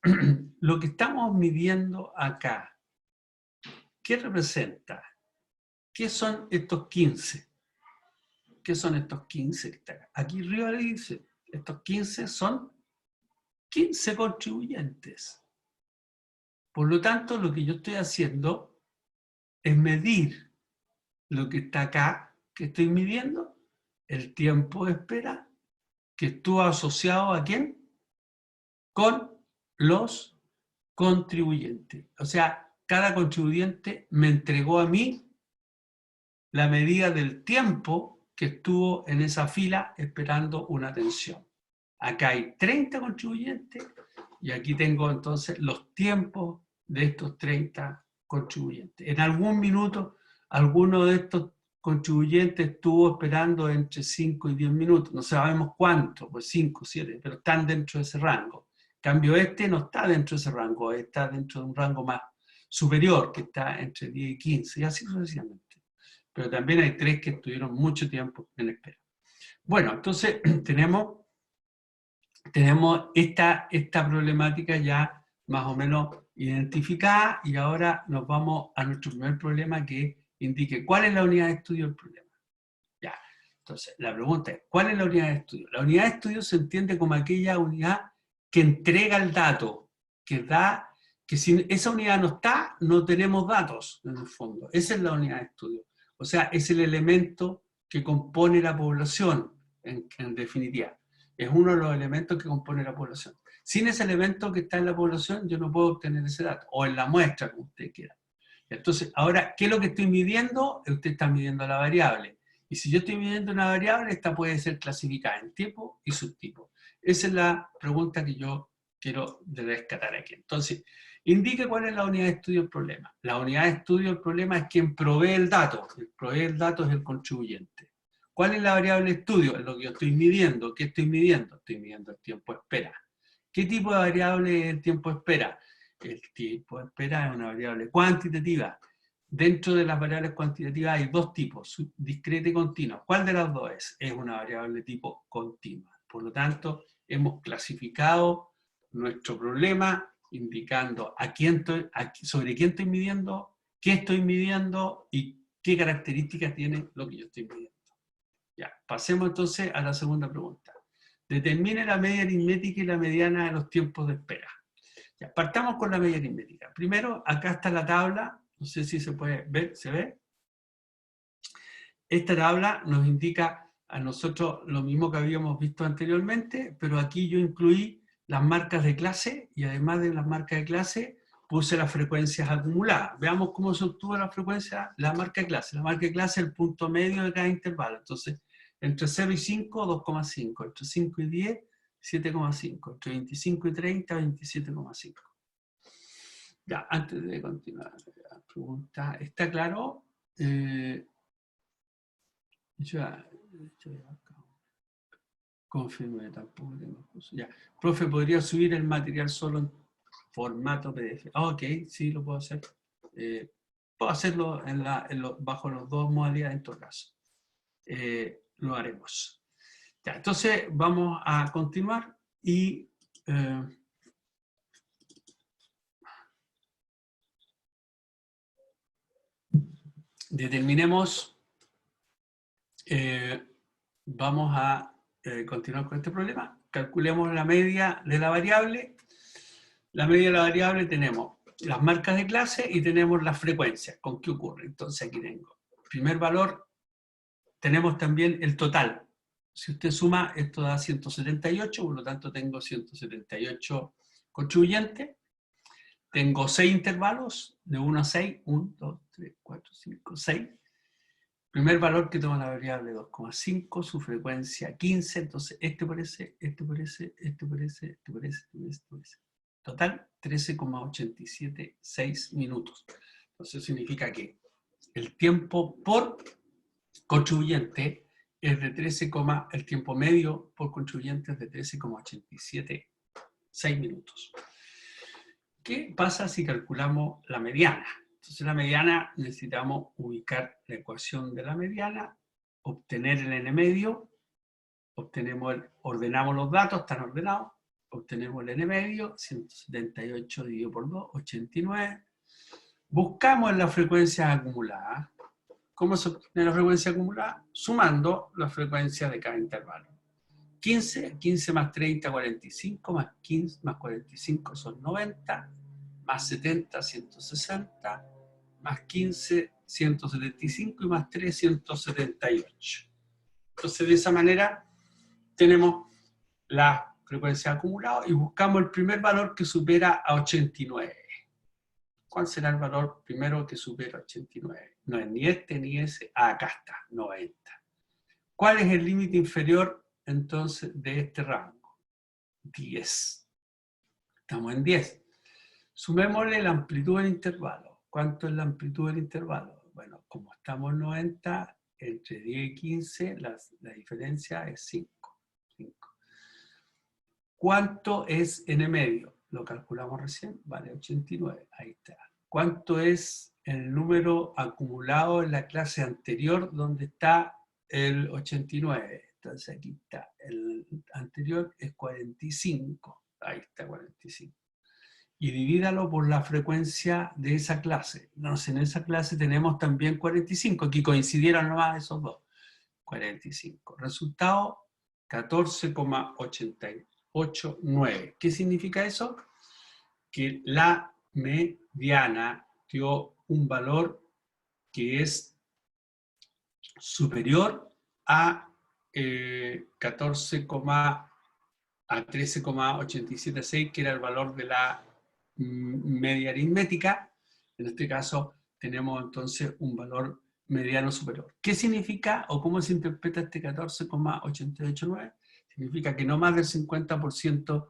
lo que estamos midiendo acá, ¿qué representa? ¿Qué son estos 15? ¿Qué son estos 15 que están acá? Aquí arriba le dice, estos 15 son 15 contribuyentes. Por lo tanto, lo que yo estoy haciendo es medir lo que está acá, que estoy midiendo, el tiempo de espera, que estuvo asociado ¿a quién? Con los contribuyentes. O sea, cada contribuyente me entregó a mí la medida del tiempo que estuvo en esa fila esperando una atención. Acá hay 30 contribuyentes y aquí tengo entonces los tiempos de estos 30 contribuyentes. En algún minuto, alguno de estos contribuyentes estuvo esperando entre 5 y 10 minutos. No sabemos cuánto, pues 5, 7, pero están dentro de ese rango. En cambio, este no está dentro de ese rango, está dentro de un rango más superior, que está entre 10 y 15, y así sucesivamente. Pero también hay 3 que estuvieron mucho tiempo en espera. Bueno, entonces tenemos esta problemática ya más o menos identificada, y ahora nos vamos a nuestro primer problema, que indique cuál es la unidad de estudio del problema. Ya, entonces la pregunta es, ¿cuál es la unidad de estudio? La unidad de estudio se entiende como aquella unidad que entrega el dato, que da, que si esa unidad no está, no tenemos datos en el fondo. Esa es la unidad de estudio. O sea, es el elemento que compone la población, en definitiva. Es uno de los elementos que compone la población. Sin ese elemento que está en la población, yo no puedo obtener ese dato, o en la muestra, como usted quiera. Entonces, ahora, ¿qué es lo que estoy midiendo? Usted está midiendo la variable. Y si yo estoy midiendo una variable, esta puede ser clasificada en tipo y subtipo. Esa es la pregunta que yo quiero rescatar aquí. Entonces, indique cuál es la unidad de estudio del problema. La unidad de estudio del problema es quien provee el dato. El provee el dato es el contribuyente. ¿Cuál es la variable de estudio? Es lo que yo estoy midiendo. ¿Qué estoy midiendo? Estoy midiendo el tiempo de espera. ¿Qué tipo de variable es el tiempo de espera? El tiempo de espera es una variable cuantitativa. Dentro de las variables cuantitativas hay dos tipos, discreta y continua. ¿Cuál de las dos es? Es una variable de tipo continua. Por lo tanto, hemos clasificado nuestro problema indicando sobre quién estoy midiendo, qué estoy midiendo y qué características tiene lo que yo estoy midiendo. Ya, pasemos entonces a la segunda pregunta. Determine la media aritmética y la mediana de los tiempos de espera. Ya, partamos con la media aritmética. Primero, acá está la tabla, no sé si se puede ver, ¿se ve? Esta tabla nos indica a nosotros lo mismo que habíamos visto anteriormente, pero aquí yo incluí las marcas de clase y además de las marcas de clase puse las frecuencias acumuladas. Veamos cómo se obtuvo la frecuencia, la marca de clase. La marca de clase es el punto medio de cada intervalo. Entonces, entre 0 y 5, 2,5. Entre 5 y 10, 7,5. Entre 25 y 30, 27,5. Ya, antes de continuar la pregunta, ¿está claro? Confirme, tampoco tengo curso. Ya. Profe, ¿podría subir el material solo en formato PDF? Ok, sí, lo puedo hacer. Puedo hacerlo bajo las dos modalidades en todo caso. Lo haremos. Ya, entonces vamos a continuar y determinemos, vamos a continuar con este problema. Calculemos la media de la variable. La media de la variable tenemos las marcas de clase y tenemos las frecuencias. ¿Con qué ocurre? Entonces aquí tengo. Primer valor, tenemos también el total. Si usted suma, esto da 178, por lo tanto tengo 178 contribuyentes. Tengo 6 intervalos, de 1 a 6, 1, 2, 3, 4, 5, 6. Primer valor que toma la variable 2,5, su frecuencia 15, entonces este por ese, este por ese, este por ese, este por ese, este por ese. Total, 13,876 minutos. Entonces significa que el tiempo por contribuyente es de 13, el tiempo medio por contribuyente es de 13,876 minutos. ¿Qué pasa si calculamos la mediana? Entonces la mediana necesitamos ubicar la ecuación de la mediana, obtener el n medio, ordenamos los datos, están ordenados, obtenemos el n medio, 178 dividido por 2, 89. Buscamos la frecuencia acumulada. ¿Cómo se obtiene la frecuencia acumulada? Sumando la frecuencia de cada intervalo. 15, 15 más 30, 45, más 15 más 45 son 90, más 70, 160, más 15, 175 y más 3, 178. Entonces de esa manera tenemos la frecuencia acumulada y buscamos el primer valor que supera a 89. ¿Cuál será el valor primero que supera 89? No es ni este ni ese. Ah, acá está, 90. ¿Cuál es el límite inferior entonces de este rango? 10. Estamos en 10. Sumémosle la amplitud del intervalo. ¿Cuánto es la amplitud del intervalo? Bueno, como estamos en 90, entre 10 y 15, la diferencia es 5. ¿Cuánto es n medio? Lo calculamos recién, vale 89, ahí está. ¿Cuánto es el número acumulado en la clase anterior donde está el 89? Entonces aquí está, el anterior es 45, ahí está 45. Y divídalo por la frecuencia de esa clase. Entonces en esa clase tenemos también 45, aquí coincidieron nomás esos dos. 45. Resultado, 14,889. ¿Qué significa eso? Que la mediana dio un valor que es superior a 13,876, que era el valor de la media aritmética. En este caso tenemos entonces un valor mediano superior. ¿Qué significa o cómo se interpreta este 14,889? Significa que no más del 50%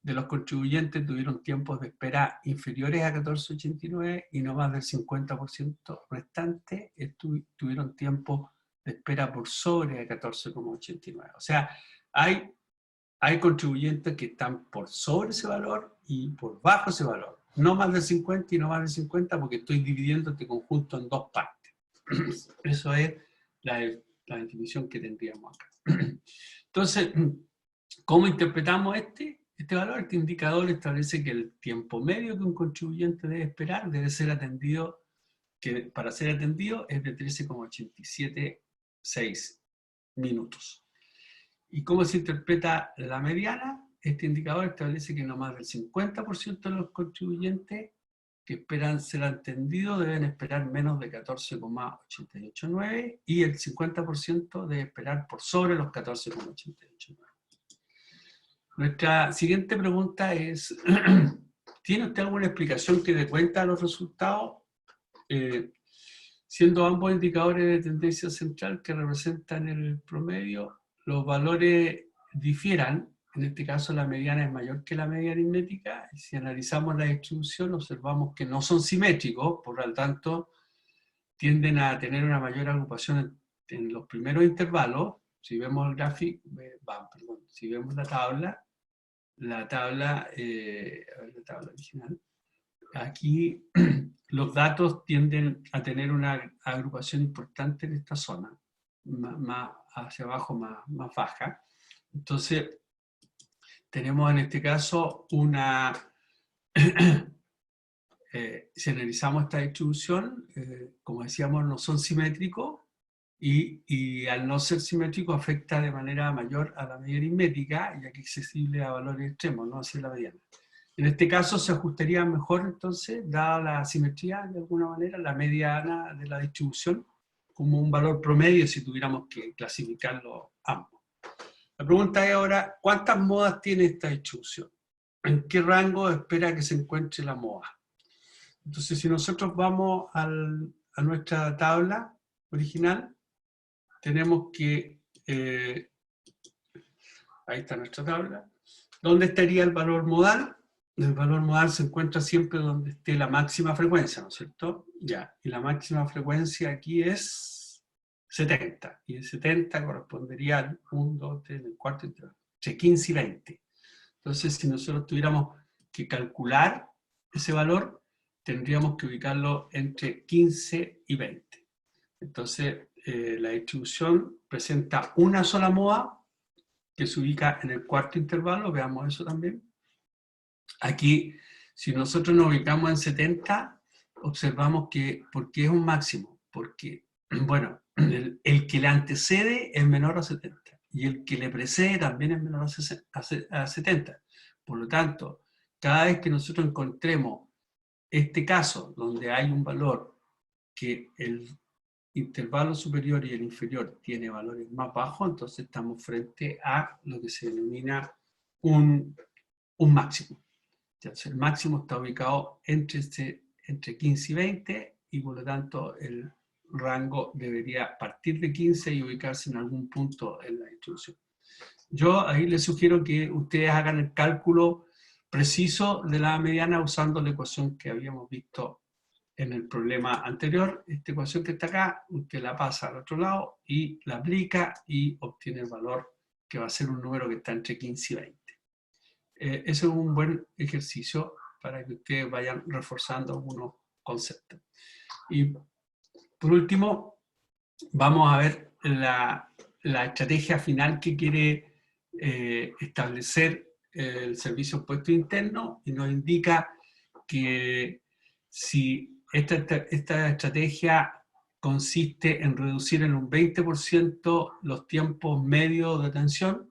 de los contribuyentes tuvieron tiempos de espera inferiores a 14,89 y no más del 50% restante tuvieron tiempos de espera por sobre 14,89. O sea, hay contribuyentes que están por sobre ese valor y por bajo ese valor. No más del 50 y no más del 50 porque estoy dividiendo este conjunto en dos partes. Eso es la definición que tendríamos acá. Entonces, ¿cómo interpretamos este valor? Este indicador establece que el tiempo medio que un contribuyente debe esperar debe ser atendido, que para ser atendido es de 13,876 minutos. ¿Y cómo se interpreta la mediana? Este indicador establece que no más del 50% de los contribuyentes que esperan ser atendidos deben esperar menos de 14,889 y el 50% debe esperar por sobre los 14,889. Nuestra siguiente pregunta es, ¿tiene usted alguna explicación que dé cuenta de los resultados? Siendo ambos indicadores de tendencia central que representan el promedio, los valores difieran. En este caso la mediana es mayor que la media aritmética, y si analizamos la distribución observamos que no son simétricos, por lo tanto tienden a tener una mayor agrupación en los primeros intervalos. Si vemos el gráfico, si vemos la tabla original, aquí los datos tienden a tener una agrupación importante en esta zona, más hacia abajo, más baja. Entonces, tenemos en este caso una... si analizamos esta distribución, como decíamos, no son simétricos, y al no ser simétrico afecta de manera mayor a la media aritmética, ya que es accesible a valores extremos, no hacia la mediana. En este caso se ajustaría mejor entonces, dada la simetría de alguna manera, la mediana de la distribución, como un valor promedio si tuviéramos que clasificarlo ambos. La pregunta es ahora, ¿cuántas modas tiene esta distribución? ¿En qué rango espera que se encuentre la moda? Entonces, si nosotros vamos a nuestra tabla original, tenemos que, ahí está nuestra tabla, ¿dónde estaría el valor modal? El valor modal se encuentra siempre donde esté la máxima frecuencia, ¿no es cierto? Ya, y la máxima frecuencia aquí es 70, y el 70 correspondería al 1, 2, 3, el cuarto intervalo, entre 15 y 20. Entonces, si nosotros tuviéramos que calcular ese valor, tendríamos que ubicarlo entre 15 y 20. Entonces, la distribución presenta una sola moda que se ubica en el cuarto intervalo, veamos eso también. Aquí, si nosotros nos ubicamos en 70, observamos que, ¿por qué es un máximo? Porque, bueno, el que le antecede es menor a 70 y el que le precede también es menor a 70. Por lo tanto, cada vez que nosotros encontremos este caso donde hay un valor que el intervalo superior y el inferior tiene valores más bajos, entonces estamos frente a lo que se denomina un máximo. Entonces, el máximo está ubicado entre 15 y 20 y por lo tanto el rango debería partir de 15 y ubicarse en algún punto en la distribución. Yo ahí les sugiero que ustedes hagan el cálculo preciso de la mediana usando la ecuación que habíamos visto en el problema anterior. Esta ecuación que está acá, usted la pasa al otro lado y la aplica y obtiene el valor que va a ser un número que está entre 15 y 20. Ese es un buen ejercicio para que ustedes vayan reforzando algunos conceptos. Y por último, vamos a ver la estrategia final que quiere establecer el Servicio de Impuestos Internos, y nos indica que si esta estrategia consiste en reducir en un 20% los tiempos medios de atención,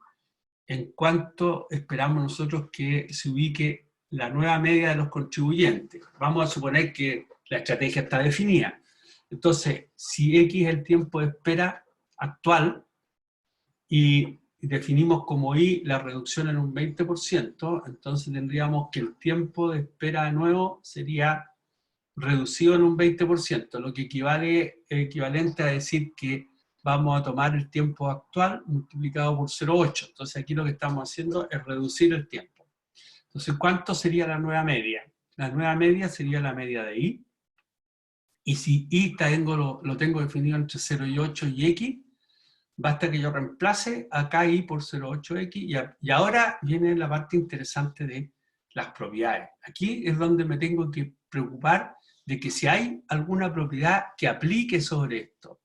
en cuanto esperamos nosotros que se ubique la nueva media de los contribuyentes. Vamos a suponer que la estrategia está definida. Entonces, si X es el tiempo de espera actual y definimos como Y la reducción en un 20%, entonces tendríamos que el tiempo de espera de nuevo sería reducido en un 20%, lo que equivalente a decir que vamos a tomar el tiempo actual multiplicado por 0,8. Entonces aquí lo que estamos haciendo es reducir el tiempo. Entonces, ¿cuánto sería la nueva media? La nueva media sería la media de y. Y si y lo tengo definido entre 0 y 8 y x, basta que yo reemplace acá y por 0,8x, y ahora viene la parte interesante de las propiedades. Aquí es donde me tengo que preocupar de que si hay alguna propiedad que aplique sobre esto.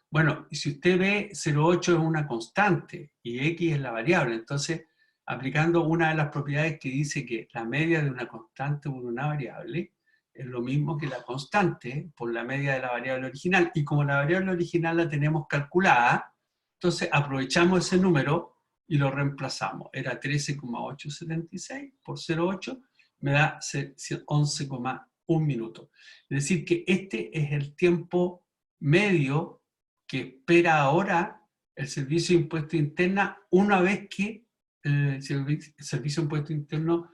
Bueno, si usted ve, 0,8 es una constante y x es la variable, entonces aplicando una de las propiedades que dice que la media de una constante por una variable es lo mismo que la constante por la media de la variable original, y como la variable original la tenemos calculada, entonces aprovechamos ese número y lo reemplazamos. Era 13,876 por 0,8, me da 11,1 minutos. Es decir, que este es el tiempo medio que espera ahora el Servicio de Impuesto Interno una vez que el Servicio de Impuesto Interno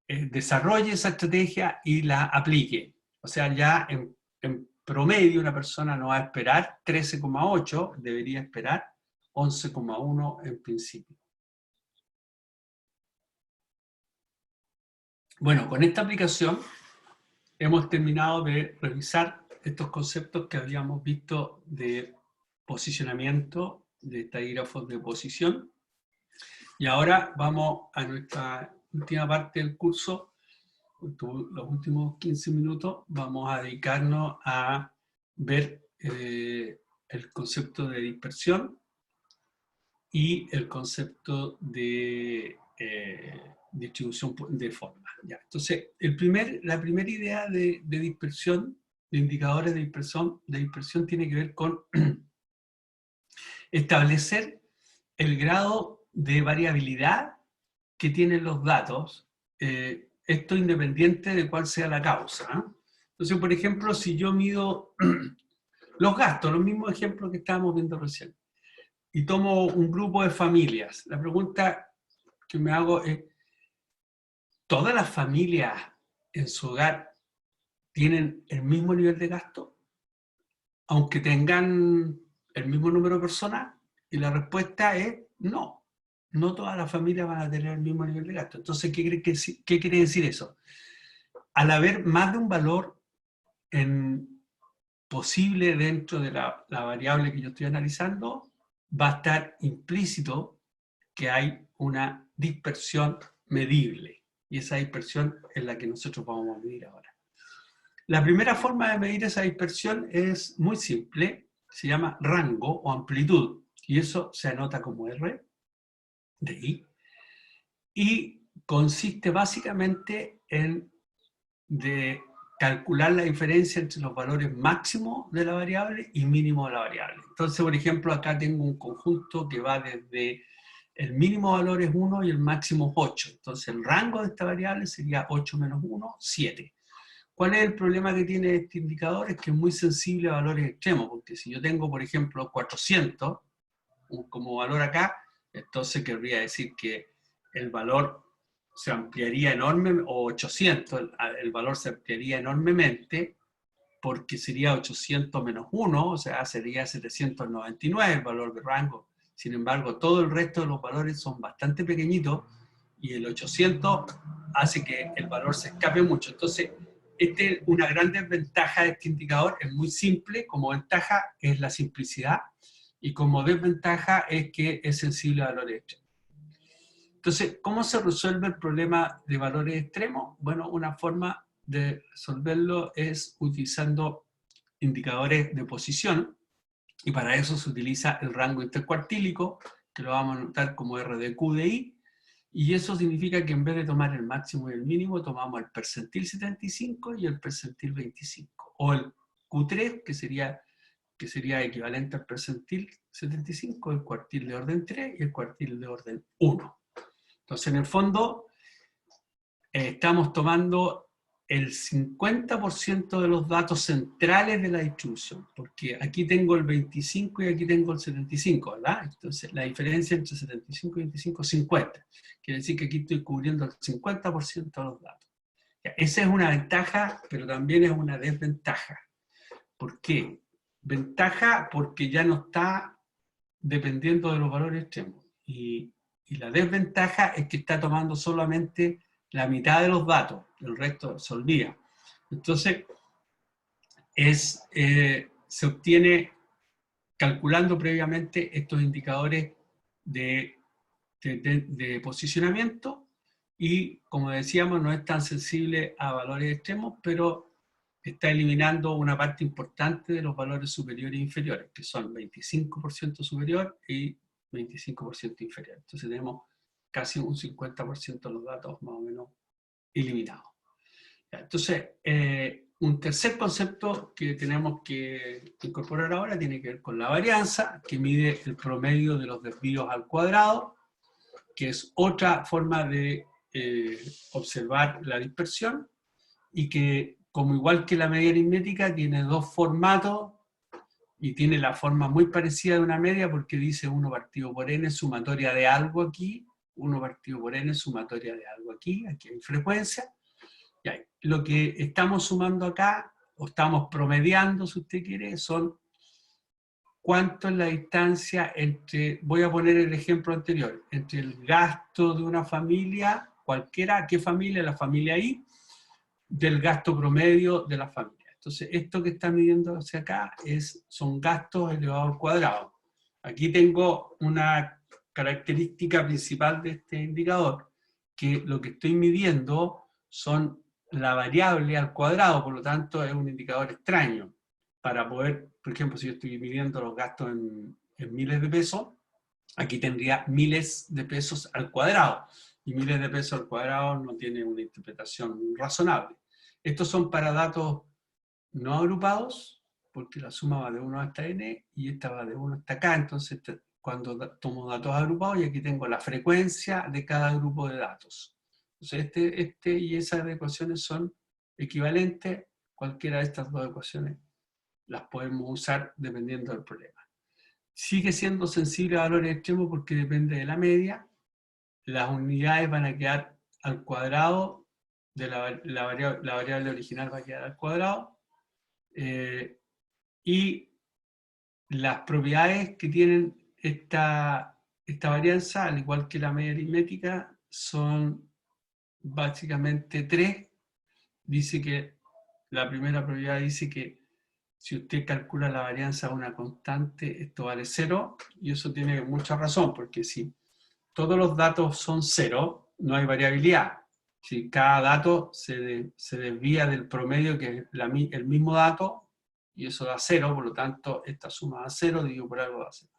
desarrolle esa estrategia y la aplique. O sea, ya en promedio una persona no va a esperar 13,8, debería esperar 11,1 en principio. Bueno, con esta aplicación hemos terminado de revisar estos conceptos que habíamos visto de posicionamiento, de taquígrafos de posición. Y ahora vamos a nuestra última parte del curso. Los últimos 15 minutos vamos a dedicarnos a ver el concepto de dispersión y el concepto de distribución de formas. Ya. Entonces, la primera idea de dispersión, de indicadores de dispersión tiene que ver con establecer el grado de variabilidad que tienen los datos, esto independiente de cuál sea la causa. Entonces, por ejemplo, si yo mido los gastos, los mismos ejemplos que estábamos viendo recién, y tomo un grupo de familias, la pregunta que me hago es, ¿todas las familias en su hogar tienen el mismo nivel de gasto? Aunque tengan el mismo número de personas, y la respuesta es no. No todas las familias van a tener el mismo nivel de gasto. Entonces, ¿qué quiere decir eso? Al haber más de un valor posible dentro de la variable que yo estoy analizando, va a estar implícito que hay una dispersión medible. Y esa dispersión es la que nosotros vamos a medir ahora. La primera forma de medir esa dispersión es muy simple, se llama rango o amplitud, y eso se anota como R de I, y consiste básicamente en calcular la diferencia entre los valores máximos de la variable y mínimo de la variable. Entonces, por ejemplo, acá tengo un conjunto que va desde el mínimo valor es 1 y el máximo es 8. Entonces, el rango de esta variable sería 8 menos 1, 7. ¿Cuál es el problema que tiene este indicador? Es que es muy sensible a valores extremos, porque si yo tengo, por ejemplo, 400 como valor acá, entonces querría decir que el valor se ampliaría enormemente, o 800, el valor se ampliaría enormemente, porque sería 800 menos 1, o sea, sería 799 el valor de rango. Sin embargo, todo el resto de los valores son bastante pequeñitos, y el 800 hace que el valor se escape mucho. Entonces, una gran desventaja de este indicador es muy simple. Como ventaja es la simplicidad, y como desventaja es que es sensible a valores extremos. Entonces, ¿cómo se resuelve el problema de valores extremos? Bueno, una forma de resolverlo es utilizando indicadores de posición, y para eso se utiliza el rango intercuartílico, que lo vamos a anotar como R de Q de I, y eso significa que en vez de tomar el máximo y el mínimo, tomamos el percentil 75 y el percentil 25, o el Q3, que sería equivalente al percentil 75, el cuartil de orden 3 y el cuartil de orden 1. Entonces, en el fondo, estamos tomando el 50% de los datos centrales de la distribución, porque aquí tengo el 25 y aquí tengo el 75, ¿verdad? Entonces, la diferencia entre 75 y 25 es 50. Quiere decir que aquí estoy cubriendo el 50% de los datos. Esa es una ventaja, pero también es una desventaja. ¿Por qué? Ventaja porque ya no está dependiendo de los valores extremos. Y la desventaja es que está tomando solamente la mitad de los datos, el resto se olvida. Entonces, se obtiene calculando previamente estos indicadores de posicionamiento y, como decíamos, no es tan sensible a valores extremos, pero está eliminando una parte importante de los valores superiores e inferiores, que son 25% superior y 25% inferior. Entonces tenemos casi un 50% de los datos más o menos eliminados. Entonces, un tercer concepto que tenemos que incorporar ahora tiene que ver con la varianza, que mide el promedio de los desvíos al cuadrado, que es otra forma de observar la dispersión, y que, como igual que la media aritmética, tiene dos formatos, y tiene la forma muy parecida de una media, porque dice 1 partido por n, sumatoria de algo aquí, 1 partido por n, sumatoria de algo aquí hay frecuencia. Lo que estamos sumando acá, o estamos promediando, si usted quiere, son cuánto es la distancia entre, voy a poner el ejemplo anterior, entre el gasto de una familia, cualquiera, ¿qué familia? La familia I, del gasto promedio de la familia. Entonces, esto que está midiendo hacia acá son gastos elevados al cuadrado. Aquí tengo una característica principal de este indicador, que lo que estoy midiendo son la variable al cuadrado, por lo tanto es un indicador extraño. Para poder, por ejemplo, si yo estoy midiendo los gastos en miles de pesos, aquí tendría miles de pesos al cuadrado. Y miles de pesos al cuadrado no tiene una interpretación razonable. Estos son para datos no agrupados, porque la suma va de 1 hasta n y esta va de 1 hasta acá. Entonces, cuando tomo datos agrupados, y aquí tengo la frecuencia de cada grupo de datos. Entonces, este y esas ecuaciones son equivalentes. Cualquiera de estas dos ecuaciones las podemos usar dependiendo del problema. Sigue siendo sensible a valores extremos porque depende de la media. Las unidades van a quedar al cuadrado, de la variable original va a quedar al cuadrado, y las propiedades que tienen esta varianza, al igual que la media aritmética, son básicamente tres. Dice que la primera propiedad dice que si usted calcula la varianza a una constante, esto vale 0, y eso tiene mucha razón, porque si todos los datos son 0, no hay variabilidad. Si cada dato se desvía del promedio, que es el mismo dato, y eso da 0, por lo tanto, esta suma da 0, dividido por algo da 0.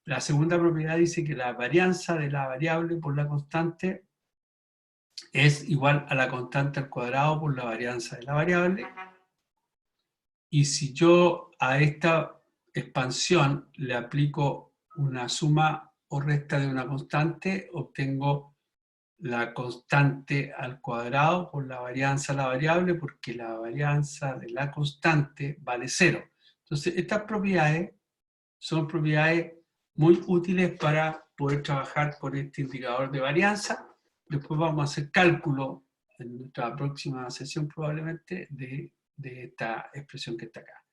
La segunda propiedad dice que la varianza de la variable por la constante es igual a la constante al cuadrado por la varianza de la variable. Y si yo a esta expansión le aplico una suma o resta de una constante, obtengo la constante al cuadrado por la varianza de la variable, porque la varianza de la constante vale 0. Entonces, estas propiedades son propiedades muy útiles para poder trabajar con este indicador de varianza. Después vamos a hacer cálculo en nuestra próxima sesión probablemente de esta expresión que está acá.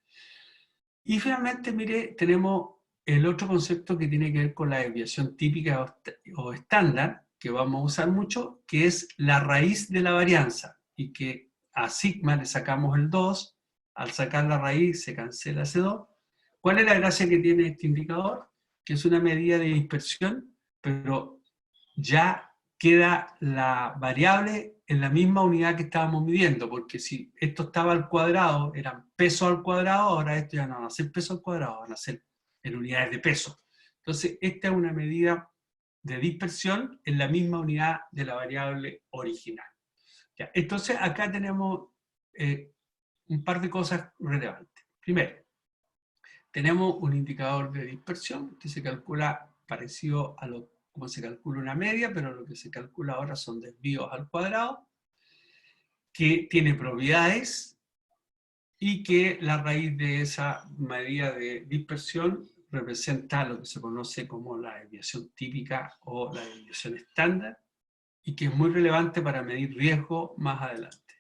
Y finalmente, mire, tenemos el otro concepto que tiene que ver con la desviación típica o estándar, que vamos a usar mucho, que es la raíz de la varianza, y que a sigma le sacamos el 2, al sacar la raíz se cancela ese 2. ¿Cuál es la gracia que tiene este indicador? Que es una medida de dispersión, pero ya queda la variable en la misma unidad que estábamos midiendo, porque si esto estaba al cuadrado, eran pesos al cuadrado, ahora esto ya no van a ser pesos al cuadrado, van a ser en unidades de peso. Entonces, esta es una medida de dispersión en la misma unidad de la variable original. Ya, entonces, acá tenemos un par de cosas relevantes. Primero, tenemos un indicador de dispersión que se calcula parecido a como se calcula una media, pero lo que se calcula ahora son desvíos al cuadrado, que tiene propiedades y que la raíz de esa medida de dispersión representa lo que se conoce como la desviación típica o la desviación estándar, y que es muy relevante para medir riesgo más adelante.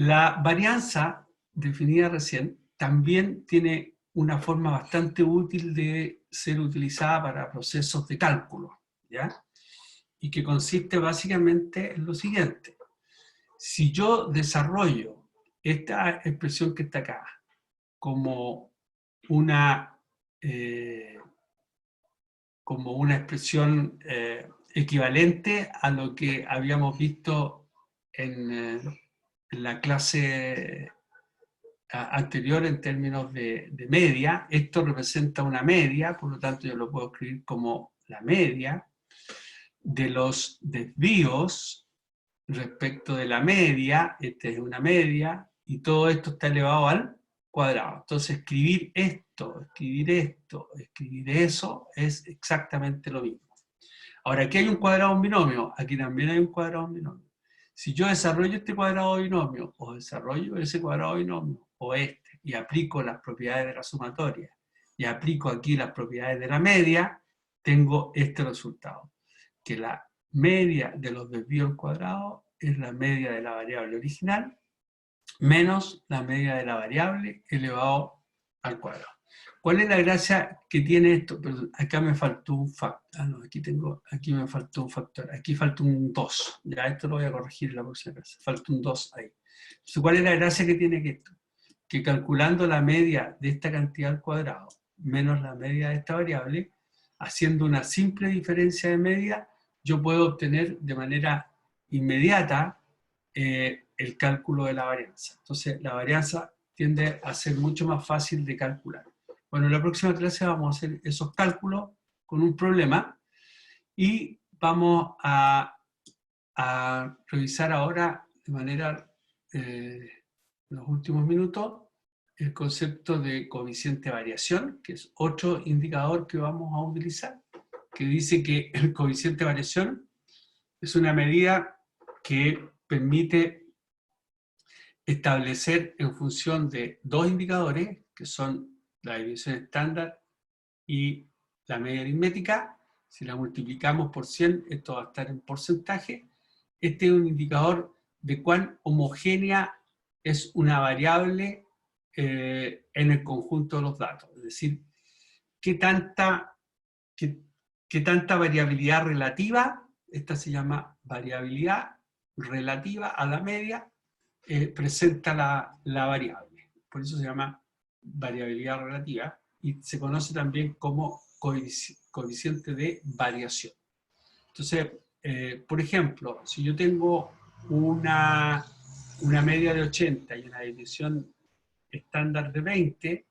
La varianza, definida recién, también tiene una forma bastante útil de ser utilizada para procesos de cálculo, ¿ya? Y que consiste básicamente en lo siguiente. Si yo desarrollo esta expresión que está acá como una expresión equivalente a lo que habíamos visto en la clase anterior en términos de media. Esto representa una media, por lo tanto yo lo puedo escribir como la media de los desvíos respecto de la media. Esta es una media, y todo esto está elevado al cuadrado. Entonces escribir esto, escribir eso, es exactamente lo mismo. Ahora, aquí hay un cuadrado binomio, aquí también hay un cuadrado binomio. Si yo desarrollo este cuadrado binomio, o desarrollo ese cuadrado binomio, o este, y aplico las propiedades de la sumatoria, y aplico aquí las propiedades de la media, tengo este resultado, que la media de los desvíos al cuadrado es la media de la variable original, menos la media de la variable elevado al cuadrado. ¿Cuál es la gracia que tiene esto? Perdón, acá me faltó un factor. No, aquí me faltó un factor. Aquí falta un 2. Ya esto lo voy a corregir en la próxima clase. Falta un 2 ahí. Entonces, ¿cuál es la gracia que tiene esto? Que calculando la media de esta cantidad al cuadrado menos la media de esta variable, haciendo una simple diferencia de media, yo puedo obtener de manera inmediata el cálculo de la varianza. Entonces, la varianza tiende a ser mucho más fácil de calcular. Bueno, en la próxima clase vamos a hacer esos cálculos con un problema, y vamos a revisar ahora de manera, en los últimos minutos, el concepto de coeficiente de variación, que es otro indicador que vamos a utilizar, que dice que el coeficiente de variación es una medida que permite establecer en función de dos indicadores, que son la desviación estándar y la media aritmética. Si la multiplicamos por 100, esto va a estar en porcentaje. Este es un indicador de cuán homogénea es una variable en el conjunto de los datos. Es decir, qué tanta variabilidad relativa, esta se llama variabilidad relativa a la media, presenta la variable. Por eso se llama variabilidad relativa, y se conoce también como coeficiente de variación. Entonces, por ejemplo, si yo tengo una media de 80 y una desviación estándar de 20,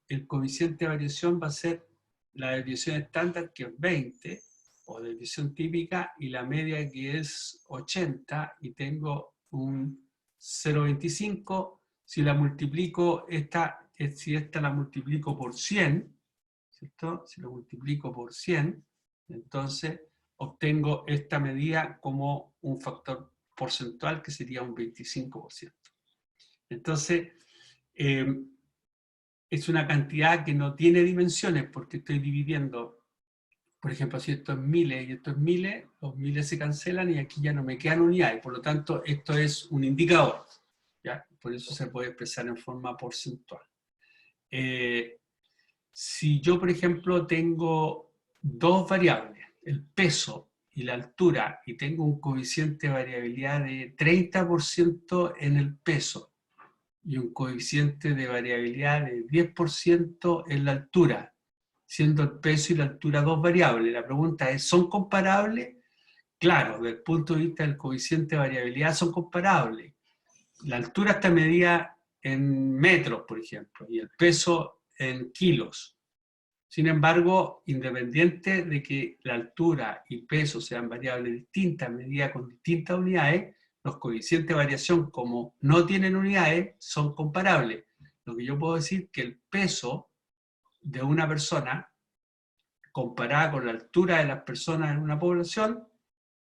el coeficiente de variación va a ser la desviación estándar, que es 20, o desviación típica, y la media, que es 80, y tengo un 0,25. Si la multiplico, si esta la multiplico por 100, ¿cierto? Si lo multiplico por 100, entonces obtengo esta medida como un factor porcentual, que sería un 25%. Entonces, es una cantidad que no tiene dimensiones, porque estoy dividiendo. Por ejemplo, si esto es miles y esto es miles, los miles se cancelan y aquí ya no me quedan unidades. Por lo tanto, esto es un indicador, ¿ya? Por eso se puede expresar en forma porcentual. Si yo, por ejemplo, tengo dos variables, el peso y la altura, y tengo un coeficiente de variabilidad de 30% en el peso y un coeficiente de variabilidad de 10% en la altura, siendo el peso y la altura dos variables. La pregunta es, ¿son comparables? Claro, desde el punto de vista del coeficiente de variabilidad son comparables. La altura está medida en metros, por ejemplo, y el peso en kilos. Sin embargo, independiente de que la altura y peso sean variables distintas, medidas con distintas unidades, los coeficientes de variación, como no tienen unidades, son comparables. Lo que yo puedo decir es que el peso de una persona, comparada con la altura de las personas en una población,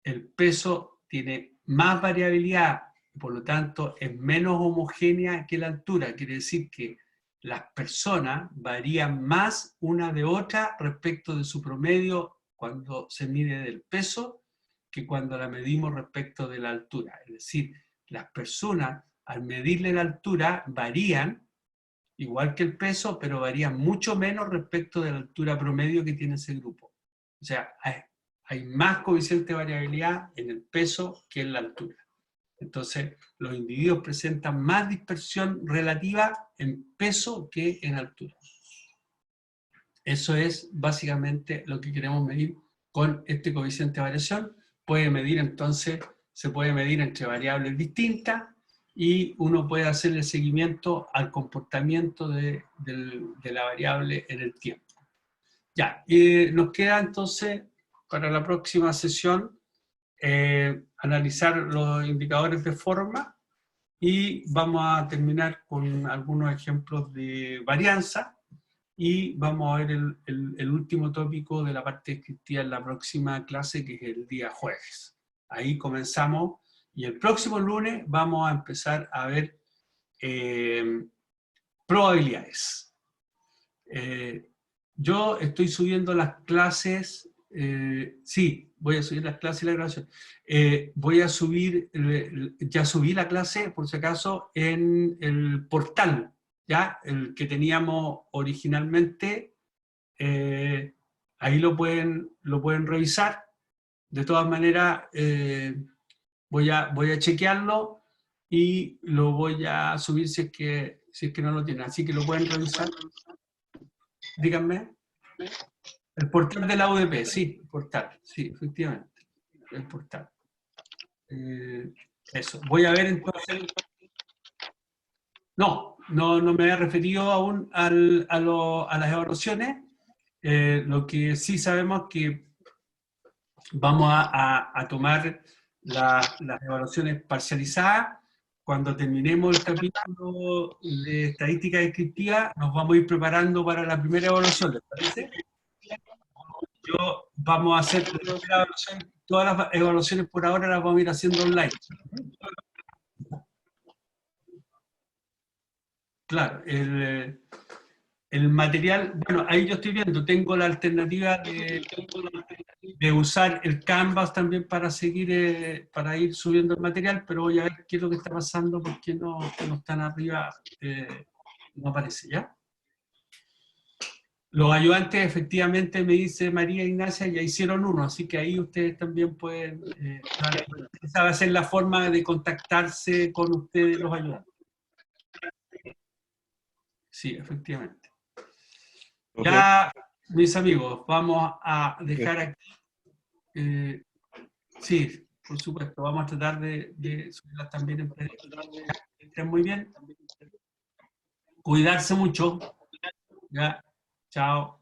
el peso tiene más variabilidad y por lo tanto es menos homogénea que la altura. Quiere decir que las personas varían más una de otra respecto de su promedio cuando se mide del peso que cuando la medimos respecto de la altura. Es decir, las personas al medirle la altura, varían, igual que el peso, pero varían mucho menos respecto de la altura promedio que tiene ese grupo. O sea, hay más coeficiente de variabilidad en el peso que en la altura. Entonces, los individuos presentan más dispersión relativa en peso que en altura. Eso es básicamente lo que queremos medir con este coeficiente de variación. Puede medir entonces, se puede medir entre variables distintas y uno puede hacerle seguimiento al comportamiento de la variable en el tiempo. Ya, nos queda entonces para la próxima sesión analizar los indicadores de forma y vamos a terminar con algunos ejemplos de varianza y vamos a ver el último tópico de la parte descriptiva en la próxima clase, que es el día jueves. Ahí comenzamos y el próximo lunes vamos a empezar a ver probabilidades. Yo estoy subiendo las clases, sí, voy a subir las clases y la grabación. Voy a subir, ya subí la clase, por si acaso, en el portal, ¿ya? El que teníamos originalmente, ahí lo pueden revisar. De todas maneras, voy a chequearlo y lo voy a subir si es que no lo tienen. Así que lo pueden revisar. Díganme. El portal de la UDP, sí, el portal, sí, efectivamente, el portal. Eso, voy a ver entonces. No me había referido aún a las evaluaciones. Lo que sí sabemos es que vamos a tomar las evaluaciones parcializadas. Cuando terminemos el capítulo de estadística descriptiva, nos vamos a ir preparando para la primera evaluación, ¿les parece? Vamos a hacer todas las evaluaciones por ahora las vamos a ir haciendo online. Claro, el material, bueno, ahí yo estoy viendo, tengo la alternativa de usar el Canvas también para seguir, para ir subiendo el material, pero voy a ver qué es lo que está pasando, porque no están arriba, no aparece, ¿ya? Los ayudantes, efectivamente, me dice María Ignacia, ya hicieron uno, así que ahí ustedes también pueden, esa va a ser la forma de contactarse con ustedes, los ayudantes. Sí, efectivamente. Ya, mis amigos, vamos a dejar aquí. Sí, por supuesto, vamos a tratar de subirlas también en PDF. Estén muy bien. Cuidarse mucho. Ya, chao.